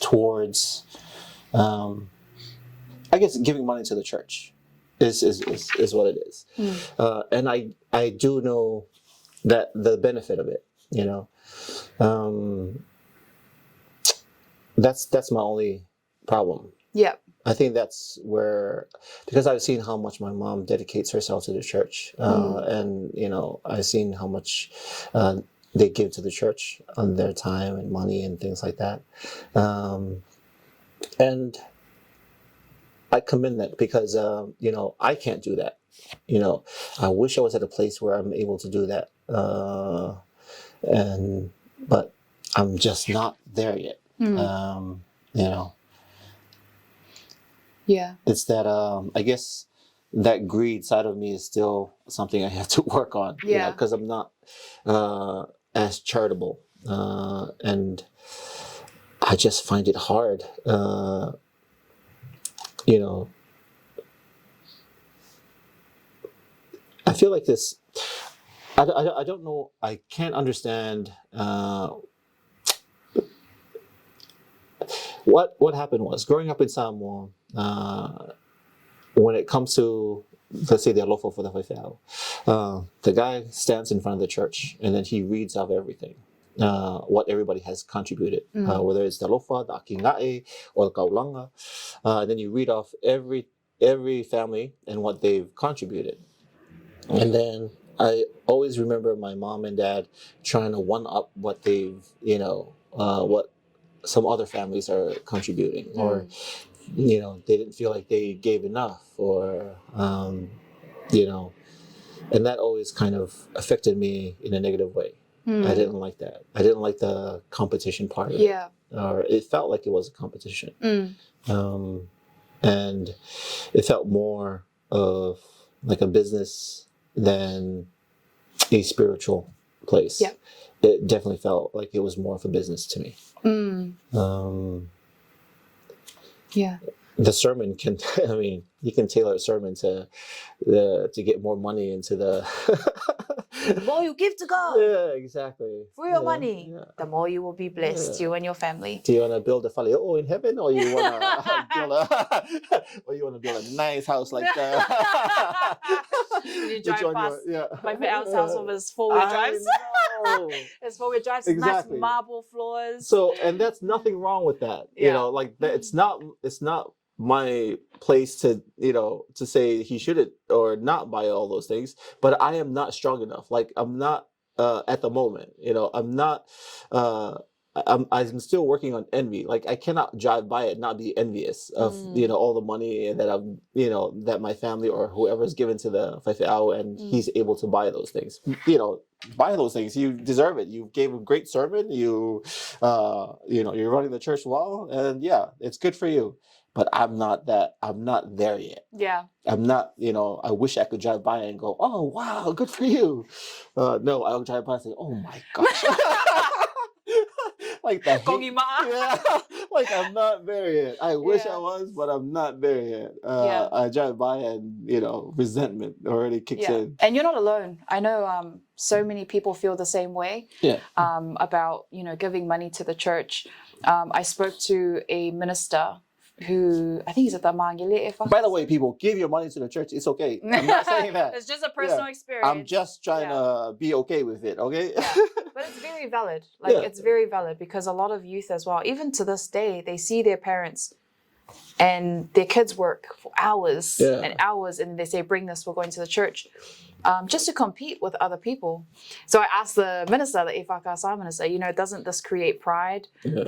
[SPEAKER 2] towards, I guess, giving money to the church is what it is. And I do know that the benefit of it, that's my only problem.
[SPEAKER 1] Yeah.
[SPEAKER 2] I think that's where, because I've seen how much my mom dedicates herself to the church, and I've seen how much they give to the church on their time and money and things like that, and I commend that because I can't do that. I wish I was at a place where I'm able to do that, but I'm just not there yet.
[SPEAKER 1] Yeah.
[SPEAKER 2] It's that I guess that greed side of me is still something I have to work on.
[SPEAKER 1] Yeah.
[SPEAKER 2] Because I'm not as charitable, and I just find it hard. I feel like this. I don't know. I can't understand what happened was growing up in Samoa. When it comes to, let's say, the alofa for the whaifeau, the guy stands in front of the church and then he reads off everything, what everybody has contributed, whether it's the alofa, the akingae, or the kaulanga. Then you read off every family and what they've contributed. And then I always remember my mom and dad trying to one up what they've, what some other families are contributing, or they didn't feel like they gave enough, or and that always kind of affected me in a negative way. I didn't like that. I didn't like the competition part of it.
[SPEAKER 1] Yeah.
[SPEAKER 2] Or it felt like it was a competition.
[SPEAKER 1] Mm.
[SPEAKER 2] And it felt more of like a business than a spiritual place.
[SPEAKER 1] Yeah.
[SPEAKER 2] It definitely felt like it was more of a business to me.
[SPEAKER 1] Yeah.
[SPEAKER 2] The sermon can, I mean, you can tailor a sermon to get more money into the.
[SPEAKER 1] The more you give to God
[SPEAKER 2] exactly.
[SPEAKER 1] for your money, the more you will be blessed, you and your family.
[SPEAKER 2] Do you want to build a faleo in heaven, or you want to build a nice house like that?
[SPEAKER 1] You drive past my aunt's house with his four-wheel drives. His four-wheel drives,
[SPEAKER 2] Exactly.
[SPEAKER 1] nice marble floors.
[SPEAKER 2] So, and that's nothing wrong with that. You know, like that. It's not my place to say he shouldn't or not buy all those things, but I am not strong enough. Like I'm not at the moment. I'm not. I'm still working on envy. Like I cannot drive by it and not be envious of all the money that I'm that my family or whoever's given to the Fuimaono, and he's able to buy those things. Buy those things. You deserve it. You gave a great sermon. You're running the church well, and it's good for you. But I'm not there yet. Yeah. I'm not, I wish I could drive by and go, oh, wow, good for you. No, I'll drive by and say, oh my gosh. Like that. Like I'm not there yet. I wish I was, but I'm not there yet. I drive by and, resentment already kicks in.
[SPEAKER 1] And you're not alone. I know so many people feel the same way about, giving money to the church. I spoke to a minister who I think he's at the Mangele.
[SPEAKER 2] By the way, people, give your money to the church. It's okay. I'm not saying that.
[SPEAKER 1] It's just a personal experience.
[SPEAKER 2] I'm just trying to be okay with it, okay?
[SPEAKER 1] But it's very valid. It's very valid because a lot of youth as well, even to this day, they see their parents and their kids work for hours and hours, and they say, bring this, we're going to the church. Just to compete with other people. So I asked the minister, the Ifaka minister, doesn't this create pride? Yeah.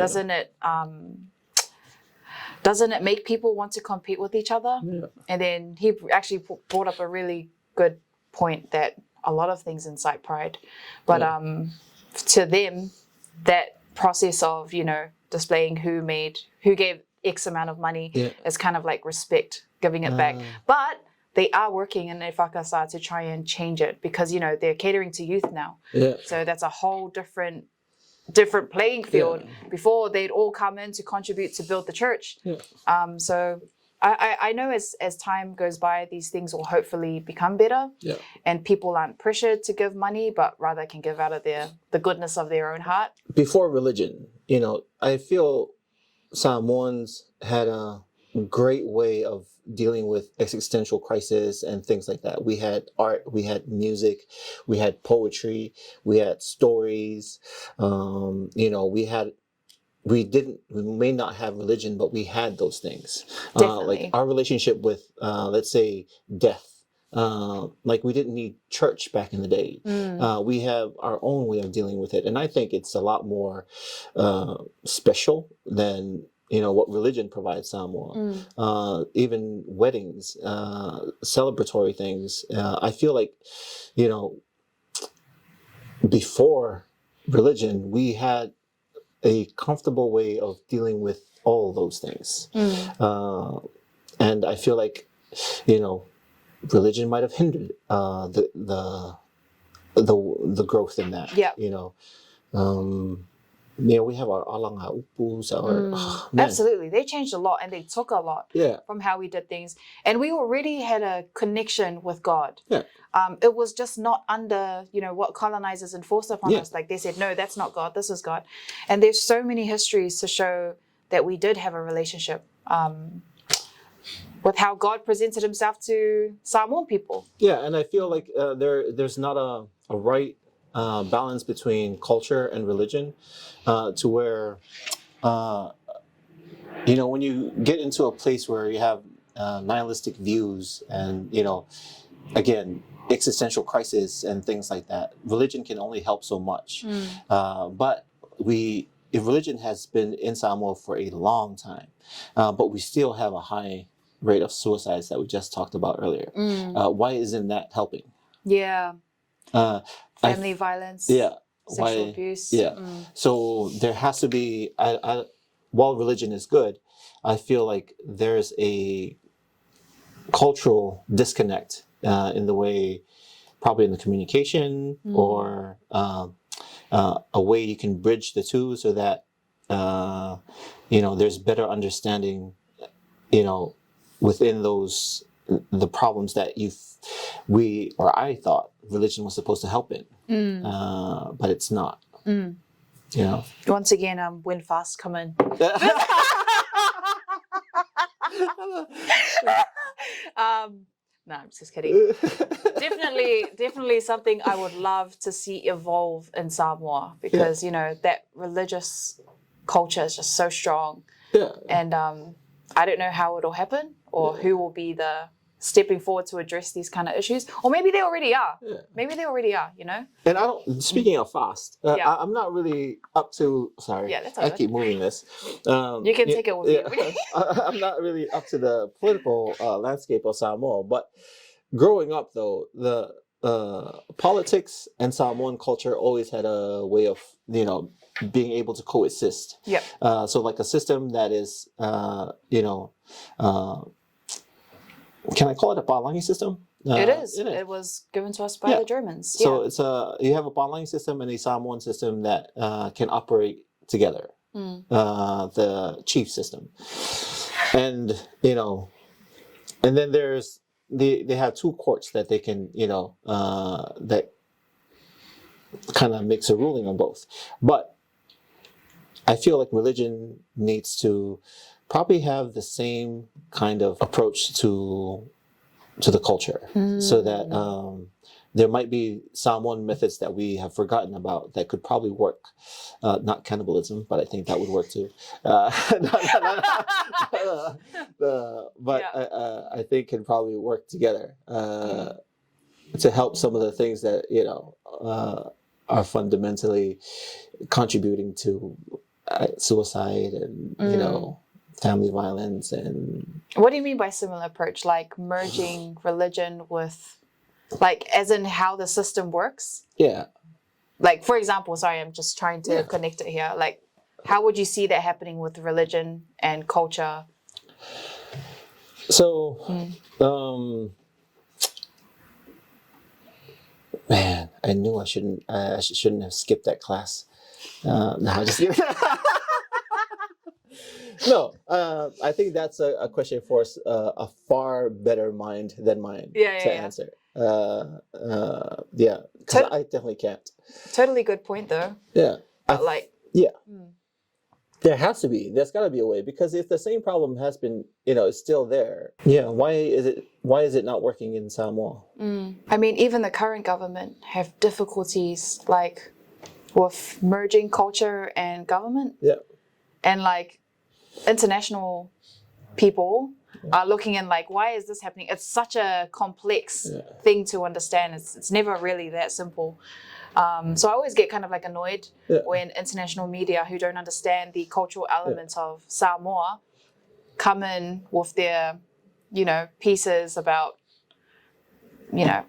[SPEAKER 1] Doesn't it make people want to compete with each other? Yeah. And then he actually brought up a really good point that a lot of things incite pride. But to them, that process of, displaying who gave X amount of money is kind of like respect, giving it back. But they are working in Whakasa to try and change it because, they're catering to youth now. Yeah. So that's a whole different playing field. Before they'd all come in to contribute to build the church. So I know as time goes by, these things will hopefully become better and people aren't pressured to give money, but rather can give out of the goodness of their own heart.
[SPEAKER 2] Before religion, I feel Samoans had a great way of dealing with existential crisis and things like that. We had art, we had music, we had poetry, we had stories. We may not have religion, but we had those things. Like our relationship with, let's say, death. Like we didn't need church back in the day. We have our own way of dealing with it. And I think it's a lot more special than what religion provides Samoa. Even weddings, celebratory things. I feel like, before religion, we had a comfortable way of dealing with all those things. And I feel like, religion might have hindered the growth in that. We have our alanga upus.
[SPEAKER 1] Absolutely, they changed a lot and they took a lot from how we did things, and we already had a connection with God. It was just not under what colonizers enforced upon us. Like they said, no, that's not God, this is God. And there's so many histories to show that we did have a relationship with how God presented himself to Samoan people.
[SPEAKER 2] And I feel like there's not a right balance between culture and religion, to where, when you get into a place where you have nihilistic views and, again, existential crisis and things like that, religion can only help so much. But if religion has been in Samoa for a long time, but we still have a high rate of suicides that we just talked about earlier. Why isn't that helping?
[SPEAKER 1] Yeah.
[SPEAKER 2] Uh,
[SPEAKER 1] Family violence.
[SPEAKER 2] yeah.
[SPEAKER 1] Sexual abuse.
[SPEAKER 2] Yeah. So there has to be. While religion is good, I feel like there's a cultural disconnect in the way, probably in the communication, or a way you can bridge the two so that there's better understanding, within those the problems that I thought religion was supposed to help in, but it's not.
[SPEAKER 1] Once again, when fast come in. No, I'm just kidding. Definitely something I would love to see evolve in Samoa, because that religious culture is just so strong.
[SPEAKER 2] Yeah.
[SPEAKER 1] And I don't know how it'll happen, or who will be the stepping forward to address these kind of issues, or maybe they already are.
[SPEAKER 2] Yeah.
[SPEAKER 1] Maybe they already are.
[SPEAKER 2] And speaking of fast, I'm not really up to. Sorry,
[SPEAKER 1] Yeah, that's all
[SPEAKER 2] I
[SPEAKER 1] right.
[SPEAKER 2] keep moving this.
[SPEAKER 1] You can take it with you.
[SPEAKER 2] I'm not really up to the political landscape of Samoa, but growing up though, the politics and Samoan culture always had a way of being able to coexist.
[SPEAKER 1] Yeah.
[SPEAKER 2] So like a system that is can I call it a palangi system?
[SPEAKER 1] It is. It was given to us by the Germans.
[SPEAKER 2] So it's you have a palangi system and a Samoan system that can operate together. The chief system, and and then there's they have two courts that they can that kind of makes a ruling on both. But I feel like religion needs to probably have the same kind of approach to the culture, so that there might be Samoan methods that we have forgotten about that could probably work. Not cannibalism, but I think that would work too. I think can probably work together to help some of the things that are fundamentally contributing to suicide and family violence. And
[SPEAKER 1] what do you mean by similar approach? Like merging religion with, like, as in how the system works?
[SPEAKER 2] Yeah.
[SPEAKER 1] Like, for example, sorry, I'm just trying to connect it here. Like, how would you see that happening with religion and culture?
[SPEAKER 2] So, man, I knew I shouldn't have skipped that class. No, I just no. I think that's a question for a far better mind than mine to answer. Because I definitely can't.
[SPEAKER 1] Totally good point, though.
[SPEAKER 2] Yeah.
[SPEAKER 1] But
[SPEAKER 2] there has to be. There's got to be a way, because if the same problem has been, is still there. Yeah. Why is it not working in Samoa?
[SPEAKER 1] I mean, even the current government have difficulties like with merging culture and government. Yeah. And like international people are looking in like, why is this happening? It's such a complex thing to understand. It's never really that simple. So I always get kind of like annoyed when international media who don't understand the cultural elements of Samoa come in with their, pieces about,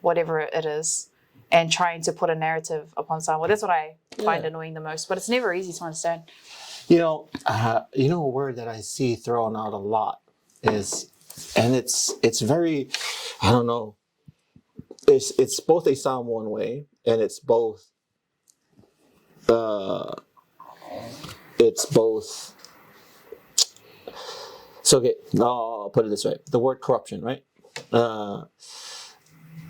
[SPEAKER 1] whatever it is, and trying to put a narrative upon Samoa. That's what I find annoying the most, but it's never easy to understand.
[SPEAKER 2] A word that I see thrown out a lot is, and it's very, I don't know, it's both a Samoan way, and it's both so okay, I'll put it this way: the word corruption, right?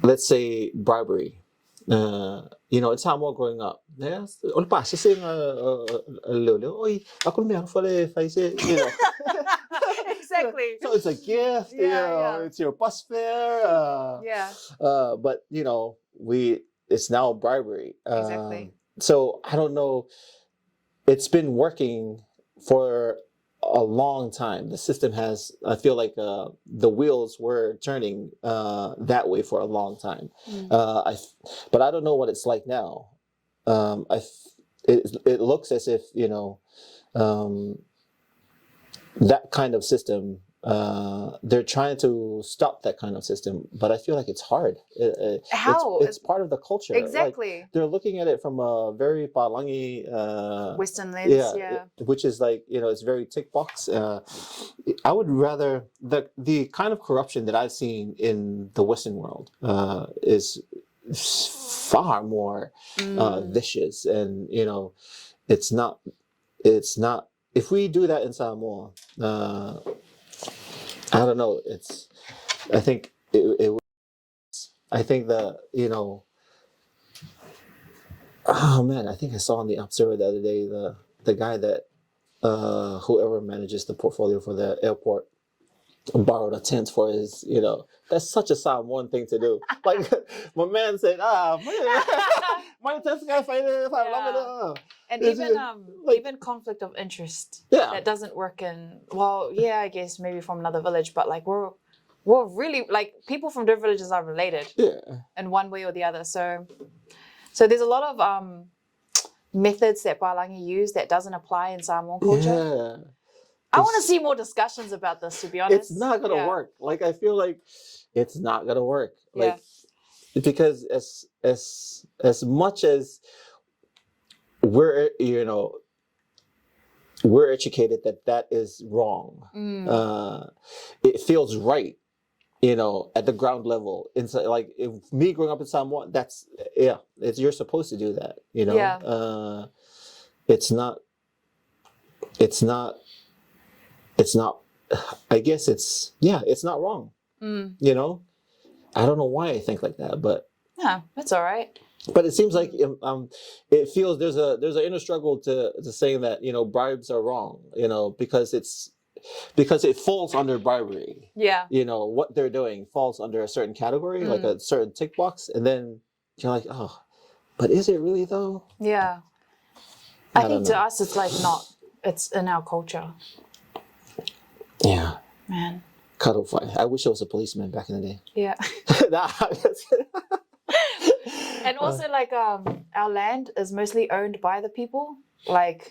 [SPEAKER 2] Let's say bribery. In Samoa growing up, on pass saying
[SPEAKER 1] Exactly.
[SPEAKER 2] So it's a gift, it's your bus fare. But it's now bribery.
[SPEAKER 1] Exactly.
[SPEAKER 2] So I don't know. It's been working for a long time. The system has. I feel like the wheels were turning that way for a long time. But I don't know what it's like now. It looks as if that kind of system they're trying to stop that kind of system, but I feel like it's hard.
[SPEAKER 1] How?
[SPEAKER 2] It's part of the culture.
[SPEAKER 1] Exactly.
[SPEAKER 2] Like, they're looking at it from a very palangi
[SPEAKER 1] Western lens,
[SPEAKER 2] which is like, it's very tick box. I would rather the kind of corruption that I've seen in the Western world is far more vicious, and it's not. If we do that in Samoa, I don't know. I think I think that oh man, I think I saw on the Observer the other day the guy that whoever manages the portfolio for the airport borrowed a tent for his, that's such a Samoan thing to do. Like, my man said, my tent's gonna find it if I love it.
[SPEAKER 1] And
[SPEAKER 2] It's
[SPEAKER 1] even
[SPEAKER 2] like-
[SPEAKER 1] even conflict of interest
[SPEAKER 2] Yeah.
[SPEAKER 1] that doesn't work in, well, yeah, I guess maybe from another village, but like we're really, like, people from different villages are related in one way or the other. So there's a lot of methods that Palangi use that doesn't apply in Samoan culture.
[SPEAKER 2] Yeah.
[SPEAKER 1] I want to see more discussions about this, to be honest.
[SPEAKER 2] It's not gonna work. Like, I feel like it's not gonna work. Like, because as much as we're educated that is wrong, it feels right, at the ground level. Inside, like, if me growing up in Samoa, you're supposed to do that. It's not. I guess it's not wrong. I don't know why I think like that, but
[SPEAKER 1] yeah, that's all right.
[SPEAKER 2] But it seems like it feels there's an inner struggle to saying that bribes are wrong, because it falls under bribery.
[SPEAKER 1] Yeah.
[SPEAKER 2] What they're doing falls under a certain category, like a certain tick box, and then you're like, oh, but is it really though?
[SPEAKER 1] Yeah. I think to us it's like not. It's in our culture.
[SPEAKER 2] Yeah.
[SPEAKER 1] Man.
[SPEAKER 2] Cuddle fight. I wish I was a policeman back in the day.
[SPEAKER 1] Yeah. And also, like, our land is mostly owned by the people. Like,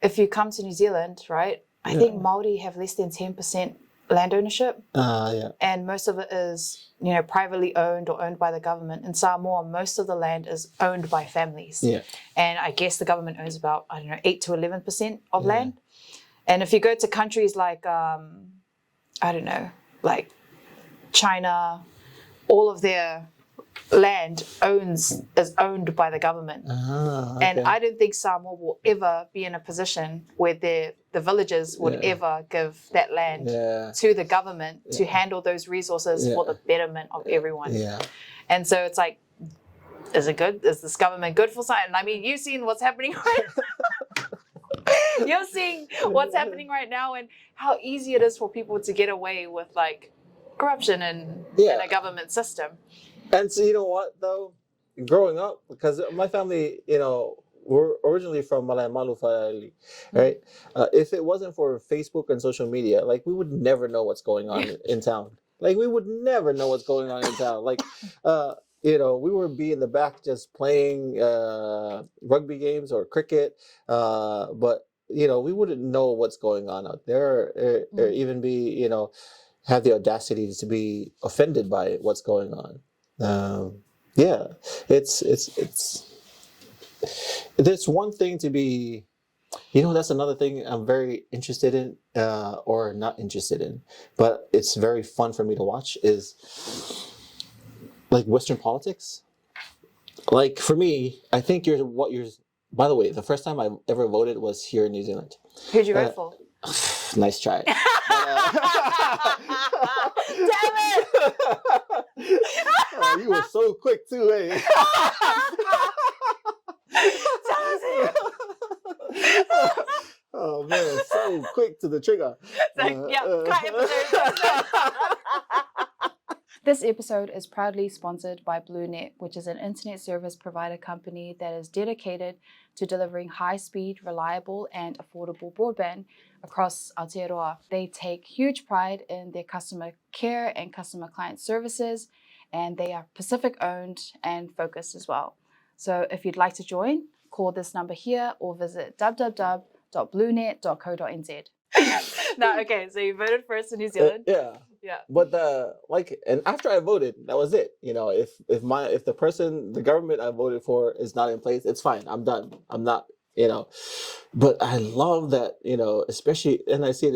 [SPEAKER 1] if you come to New Zealand, right, I think Māori have less than 10% land ownership. And most of it is, privately owned or owned by the government. In Samoa, most of the land is owned by families.
[SPEAKER 2] Yeah.
[SPEAKER 1] And I guess the government owns about, 8 to 11% of land. And if you go to countries like, like China, all of their land is owned by the government. And I don't think Samoa will ever be in a position where the villages would ever give that land to the government to handle those resources for the betterment of everyone. And so it's like, is it good? Is this government good for something? I mean, you've seen what's happening right now. You're seeing what's happening right now and how easy it is for people to get away with, like, corruption in a government system.
[SPEAKER 2] And so, you know what, though? Growing up, because my family, we're originally from Malu, right? If it wasn't for Facebook and social media, like, we would never know what's going on in town. Like, we would never know what's going on in town. Like, we would be in the back just playing rugby games or cricket, but we wouldn't know what's going on out there, or even be, have the audacity to be offended by what's going on. It's there's one thing to be, that's another thing I'm very interested in, or not interested in, but it's very fun for me to watch, is like Western politics. Like, for me, I think by the way, the first time I ever voted was here in New Zealand.
[SPEAKER 1] Who'd you vote for?
[SPEAKER 2] Nice try.
[SPEAKER 1] Damn it!
[SPEAKER 2] You were so quick too, eh? Oh man, so quick to the trigger.
[SPEAKER 1] This episode is proudly sponsored by BlueNet, which is an internet service provider company that is dedicated to delivering high-speed, reliable, and affordable broadband across Aotearoa. They take huge pride in their customer care and customer client services, and they are Pacific-owned and focused as well. So if you'd like to join, call this number here or visit www.bluenet.co.nz. No, okay, so you voted first in New Zealand.
[SPEAKER 2] Yeah.
[SPEAKER 1] Yeah.
[SPEAKER 2] But and after I voted, that was it. If the government I voted for is not in place, it's fine. I'm done. I'm not. But I love that. Especially, and I see it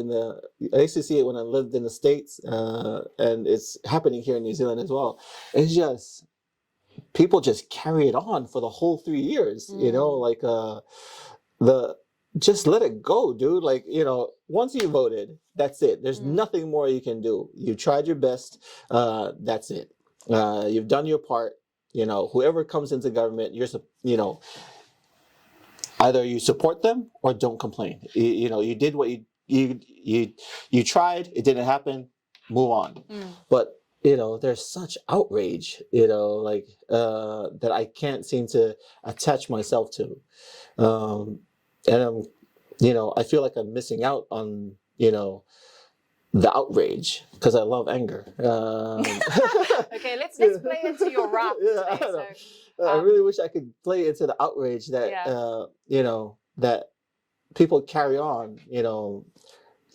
[SPEAKER 2] I used to see it when I lived in the States, and it's happening here in New Zealand as well. It's just people just carry it on for the whole 3 years. Like the just let it go, dude. Like, once you voted, that's it. There's nothing more you can do. You tried your best. That's it. You've done your part. Whoever comes into government, either you support them or don't complain. You did what you tried. It didn't happen. Move on. But there's such outrage. Like that I can't seem to attach myself to. And I feel like I'm missing out on, the outrage because I love anger.
[SPEAKER 1] Okay, let's play into your rap.
[SPEAKER 2] Yeah,
[SPEAKER 1] Today,
[SPEAKER 2] I really wish I could play into the outrage that, that people carry on,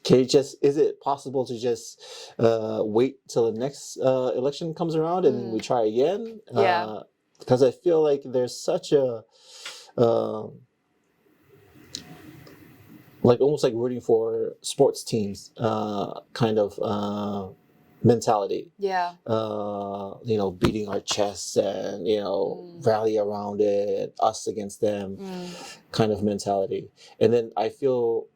[SPEAKER 2] is it possible to just wait till the next election comes around and we try again?
[SPEAKER 1] Yeah.
[SPEAKER 2] Because I feel like there's such a, like almost like rooting for sports teams kind of mentality.
[SPEAKER 1] Yeah.
[SPEAKER 2] Beating our chests and, rally around it, us against them kind of mentality. And then I feel,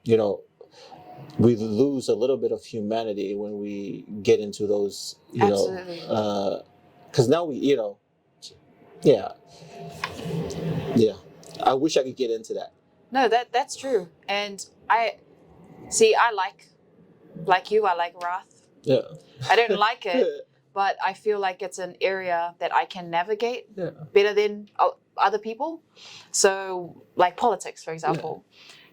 [SPEAKER 2] we lose a little bit of humanity when we get into those,
[SPEAKER 1] Absolutely.
[SPEAKER 2] because now yeah. I wish I could get into that.
[SPEAKER 1] No, that's true. And I like you, I like wrath.
[SPEAKER 2] Yeah.
[SPEAKER 1] I don't like it, but I feel like it's an area that I can navigate better than other people. So, like politics, for example,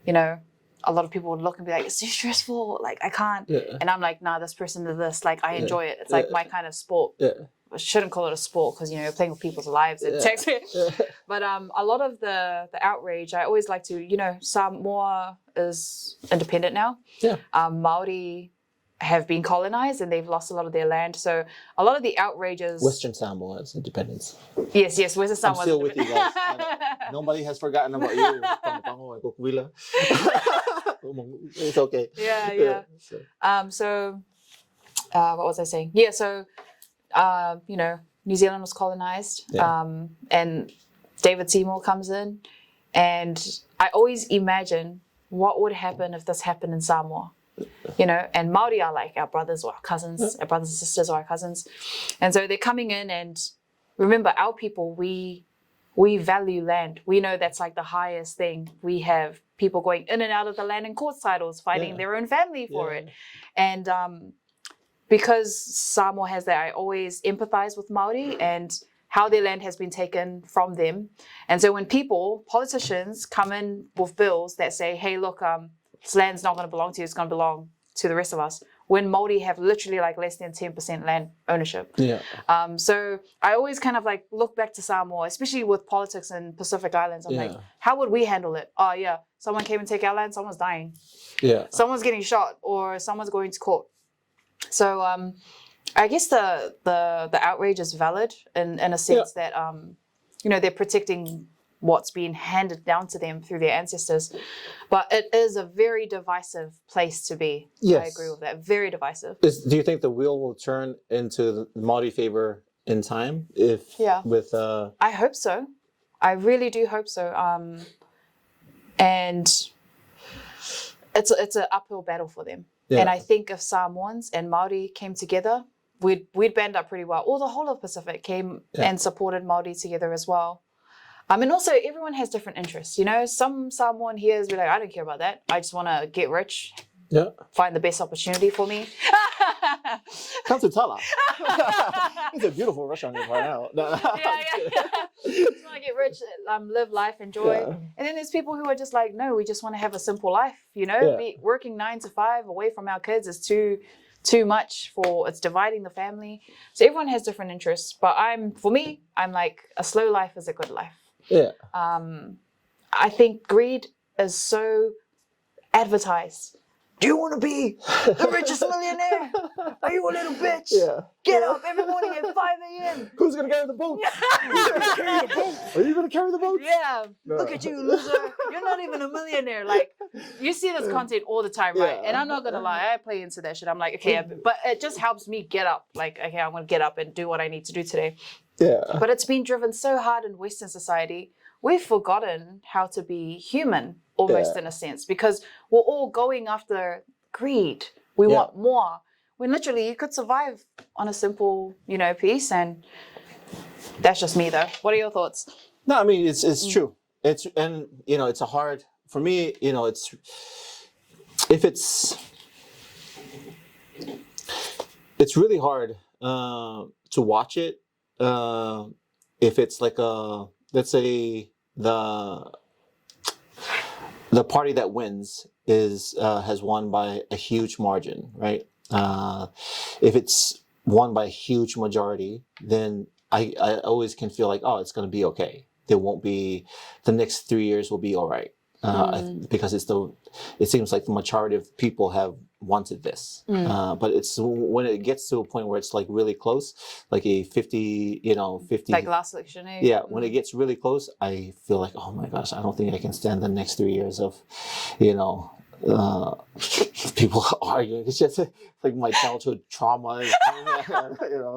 [SPEAKER 1] a lot of people would look and be like, it's too stressful. Like, I can't. Yeah. And I'm like, nah, this person did this. Like, I enjoy it. It's like my kind of sport. Yeah. I shouldn't call it a sport because, you're playing with people's lives. It takes me. But a lot of the outrage, I always like to, Samoa is independent now. Yeah. Maori have been colonized and they've lost a lot of their land. So a lot of the outrages... Western
[SPEAKER 2] Samoa's independence.
[SPEAKER 1] Yes, Western Samoa.
[SPEAKER 2] I'm still with you guys. Nobody has forgotten about you. It's okay.
[SPEAKER 1] Yeah. So what was I saying? Yeah, so, New Zealand was colonized and David Seymour comes in and I always imagine what would happen if this happened in Samoa. And Māori are like our brothers or our cousins, our brothers and sisters or our cousins. And so they're coming in and remember our people, we value land. We know that's like the highest thing. We have people going in and out of the land in court titles, fighting their own family for it. And because Samoa has that, I always empathize with Māori and how their land has been taken from them. And so when politicians come in with bills that say, hey, look, this land's not going to belong to you, it's going to belong to the rest of us, when Māori have literally like less than 10% land ownership. Yeah. So I always kind of like look back to Samoa, especially with politics in Pacific Islands. I'm like, how would we handle it? Oh yeah, someone came and take our land, someone's dying. Yeah. Someone's getting shot or someone's going to court. So I guess the outrage is valid in a sense that they're protecting what's been handed down to them through their ancestors. But it is a very divisive place to be. Yes. I agree with that. Very divisive.
[SPEAKER 2] Do you think the wheel will turn into the Māori favor in time?
[SPEAKER 1] I hope so. I really do hope so. And it's an uphill battle for them. Yeah. And I think if Samoans and Māori came together, we'd band up pretty well. Or the whole of Pacific came and supported Māori together as well. And also, everyone has different interests. Some Samoan here is like, I don't care about that. I just want to get rich. Yeah. Find the best opportunity for me.
[SPEAKER 2] Come to Tala. It's a beautiful restaurant right now. No.
[SPEAKER 1] Just want to get rich, live life, enjoy. Yeah. And then there's people who are just like, no, we just want to have a simple life. Working 9 to 5 away from our kids is too much it's dividing the family. So everyone has different interests. But for me, I'm like, a slow life is a good life. Yeah. I think greed is so advertised.
[SPEAKER 3] do you want to be the richest millionaire? Are you a little bitch?
[SPEAKER 2] Yeah.
[SPEAKER 3] Get up every morning at 5 a.m.
[SPEAKER 2] Who's gonna carry the boat? Who's gonna carry the boat? Are you gonna carry the boat?
[SPEAKER 3] Yeah,
[SPEAKER 2] No.
[SPEAKER 3] look at you, loser. You're not even a millionaire. Like,
[SPEAKER 1] You see this content all the time, right?
[SPEAKER 2] Yeah.
[SPEAKER 1] And I'm not gonna lie, I play into that shit. I'm like, okay, but it just helps me get up. Like, okay, I'm gonna get up and do what I need to do today.
[SPEAKER 2] Yeah.
[SPEAKER 1] But it's been driven so hard in Western society, we've forgotten how to be human, almost
[SPEAKER 2] Yeah.
[SPEAKER 1] in a sense, because we're all going after greed. We
[SPEAKER 2] Yeah.
[SPEAKER 1] want more. When literally you could survive on a simple, piece. And that's just me, though. What are your thoughts?
[SPEAKER 2] No, I mean it's true. It's it's a hard for me. It's really hard to watch it if it's like let's say the party that wins has won by a huge margin, right? If it's won by a huge majority, then I always can feel like, oh, it's going to be okay. There won't be, the next 3 years will be all right. Because it seems like the majority of people have wanted this. But it's when it gets to a point where it's like really close, like a 50, 50.
[SPEAKER 1] Like last election, eh?
[SPEAKER 2] Yeah, when it gets really close, I feel like, oh my gosh, I don't think I can stand the next 3 years of, people arguing. It's just like my childhood trauma.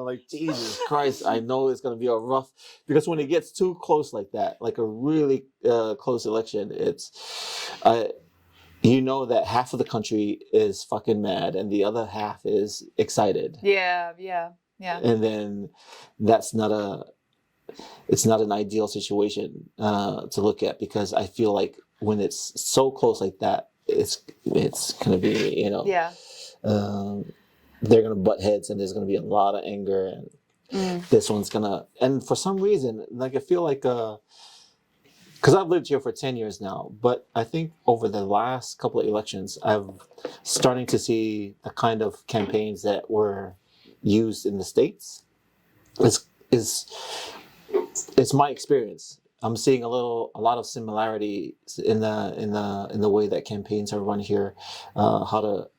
[SPEAKER 2] Like Jesus Christ, I know it's gonna be a rough, because when it gets too close like that, like a really close election, that half of the country is fucking mad and the other half is excited.
[SPEAKER 1] Yeah.
[SPEAKER 2] And then it's not an ideal situation to look at, because I feel like when it's so close like that, it's gonna be they're gonna butt heads and there's gonna be a lot of anger, and this one's gonna, and for some reason, like I feel like because I've lived here for 10 years now, but I think over the last couple of elections, I'm starting to see the kind of campaigns that were used in the States. It's my experience. I'm seeing a lot of similarity in the way that campaigns are run here, how to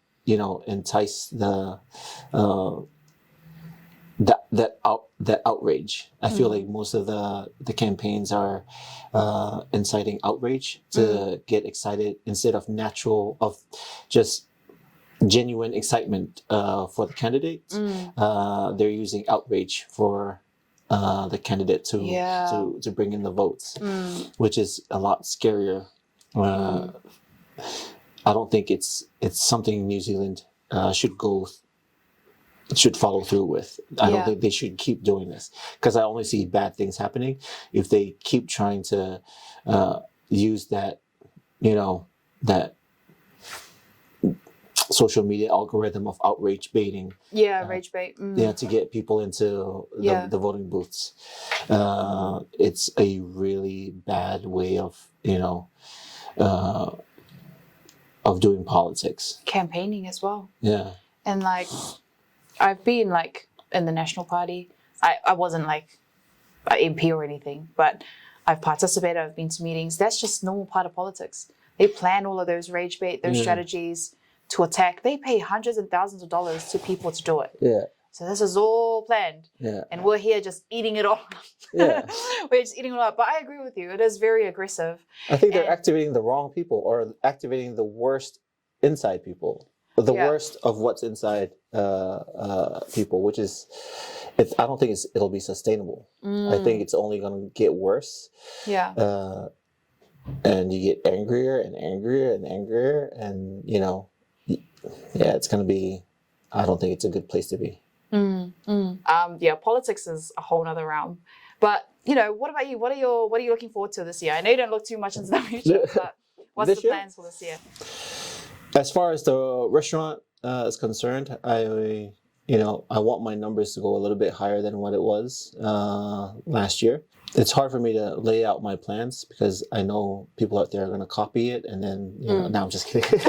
[SPEAKER 2] entice that outrage. I feel like most of the campaigns are inciting outrage to get excited instead of just genuine excitement for the candidate. They're using outrage for the candidate to bring in the votes, which is a lot scarier. I don't think it's something New Zealand should follow through with. I don't think they should keep doing this, because I only see bad things happening if they keep trying to use that social media algorithm of outrage baiting.
[SPEAKER 1] Rage bait.
[SPEAKER 2] To get people into the voting booths. It's a really bad way of doing politics.
[SPEAKER 1] Campaigning as well.
[SPEAKER 2] Yeah.
[SPEAKER 1] And like, I've been like in the National Party. I wasn't like an MP or anything, but I've participated, I've been to meetings. That's just normal part of politics. They plan all of those rage bait, those strategies to attack. They pay hundreds and thousands of dollars to people to do it.
[SPEAKER 2] Yeah.
[SPEAKER 1] So this is all planned.
[SPEAKER 2] Yeah.
[SPEAKER 1] And we're here just eating it all.
[SPEAKER 2] Yeah.
[SPEAKER 1] We're just eating it all up. But I agree with you. It is very aggressive.
[SPEAKER 2] I think they're activating the wrong people, or activating the worst inside people. The worst of what's inside people, which is, I don't think it'll be sustainable. I think it's only going to get worse.
[SPEAKER 1] Yeah.
[SPEAKER 2] And you get angrier and angrier and angrier, and it's going to be. I don't think it's a good place to be.
[SPEAKER 1] Politics is a whole nother realm. But what about you? What are you looking forward to this year? I know you don't look too much into the future, but what's the plans for this year?
[SPEAKER 2] As far as the restaurant is concerned, I want my numbers to go a little bit higher than what it was last year. It's hard for me to lay out my plans because I know people out there are going to copy it, and then no, I'm just kidding.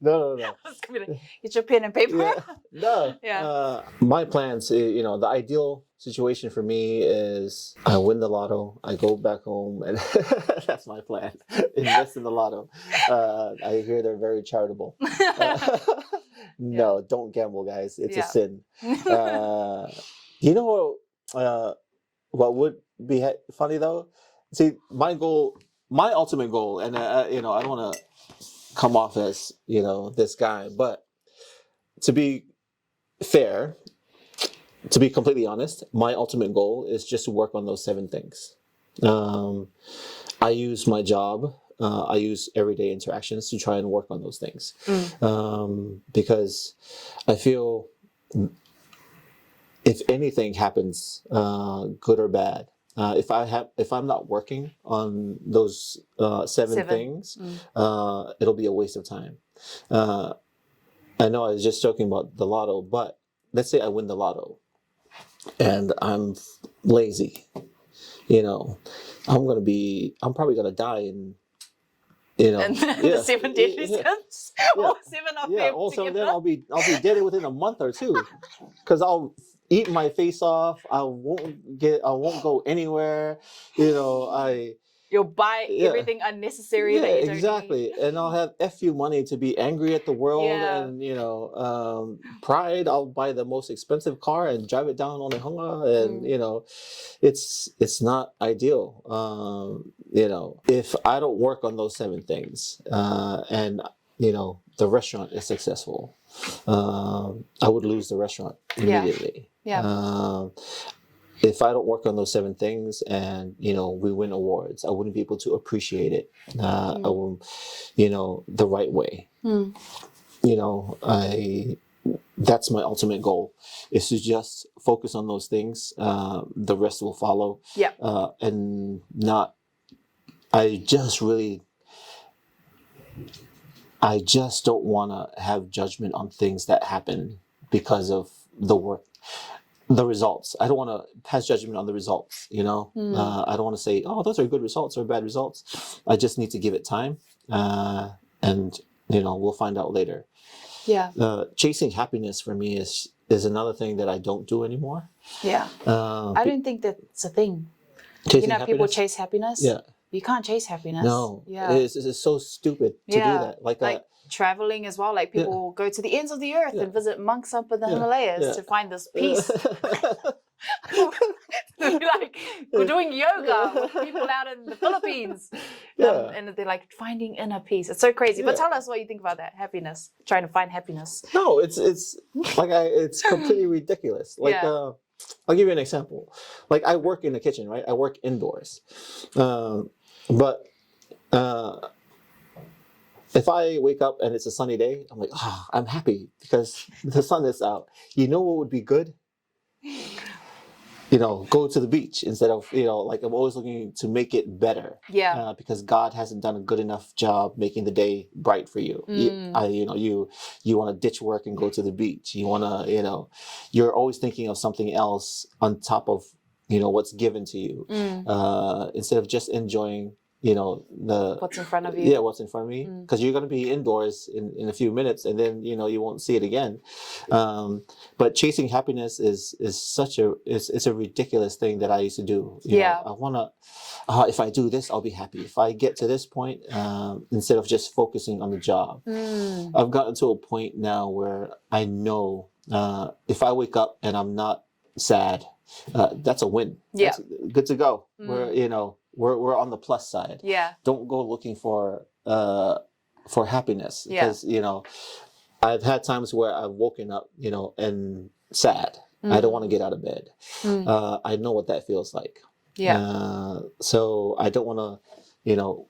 [SPEAKER 2] No, no.
[SPEAKER 1] I was gonna be like, get your pen and paper.
[SPEAKER 2] Yeah. No.
[SPEAKER 1] Yeah.
[SPEAKER 2] My plans, the ideal situation for me is I win the lotto, I go back home, and that's my plan. Invest in the lotto. I hear they're very charitable. No, don't gamble, guys. It's a sin. You know what would be funny though? See, my ultimate goal, and I don't want to come off as this guy, but to be fair, to be completely honest, my ultimate goal is just to work on those 7 things. I use my job, I use everyday interactions to try and work on those things, because I feel if anything happens, good or bad, if I'm not working on those 7 things, it'll be a waste of time. I know I was just joking about the lotto, but let's say I win the lotto and I'm lazy. I'm probably gonna die in
[SPEAKER 1] And the 7 deadly sins, all 7 of them
[SPEAKER 2] also
[SPEAKER 1] together.
[SPEAKER 2] then I'll be dead within a month or 2, because I'll eat my face off. I won't go anywhere.
[SPEAKER 1] You'll buy everything unnecessary that you don't
[SPEAKER 2] exactly.
[SPEAKER 1] need.
[SPEAKER 2] And I'll have FU money to be angry at the world, and pride. I'll buy the most expensive car and drive it down on the Hana, and it's not ideal. If I don't work on those 7 things, and the restaurant is successful, I would lose the restaurant immediately. If I don't work on those 7 things and we win awards, I wouldn't be able to appreciate it the right way. That's my ultimate goal, is to just focus on those things. The rest will follow. And not. I just don't want to have judgment on things that happen because of the work. The results. I don't want to pass judgment on the results, I don't want to say, oh, those are good results or bad results. I just need to give it time, and we'll find out later. Chasing happiness for me is another thing that I don't do anymore.
[SPEAKER 1] I don't think that's a thing. People chase happiness. You can't chase happiness.
[SPEAKER 2] No. It's so stupid to do that. Like
[SPEAKER 1] traveling as well. Like people go to the ends of the earth and visit monks up in the Himalayas to find this peace. Like we're doing yoga with people out in the Philippines, and they're like finding inner peace. It's so crazy. But tell us what you think about that happiness. Trying to find happiness.
[SPEAKER 2] No, it's like it's completely ridiculous. Like I'll give you an example. Like I work in the kitchen, right? I work indoors, but. If I wake up and it's a sunny day, I'm like, I'm happy because the sun is out. You know what would be good? Go to the beach instead of, like I'm always looking to make it better. Because God hasn't done a good enough job making the day bright for you. You want to ditch work and go to the beach. You want to, you're always thinking of something else on top of, what's given to you. Instead of just enjoying what's in front of you. What's in front of me, because you're going to be indoors in a few minutes, and then you won't see it again. But chasing happiness is it's a ridiculous thing that I used to do. I want to, if I do this, I'll be happy. If I get to this point, instead of just focusing on the job, I've gotten to a point now where I know if I wake up and I'm not sad, that's a win. That's good to go. We're on the plus side. Don't go looking for happiness, because I've had times where I've woken up and sad. I don't want to get out of bed. I know what that feels like. So I don't want to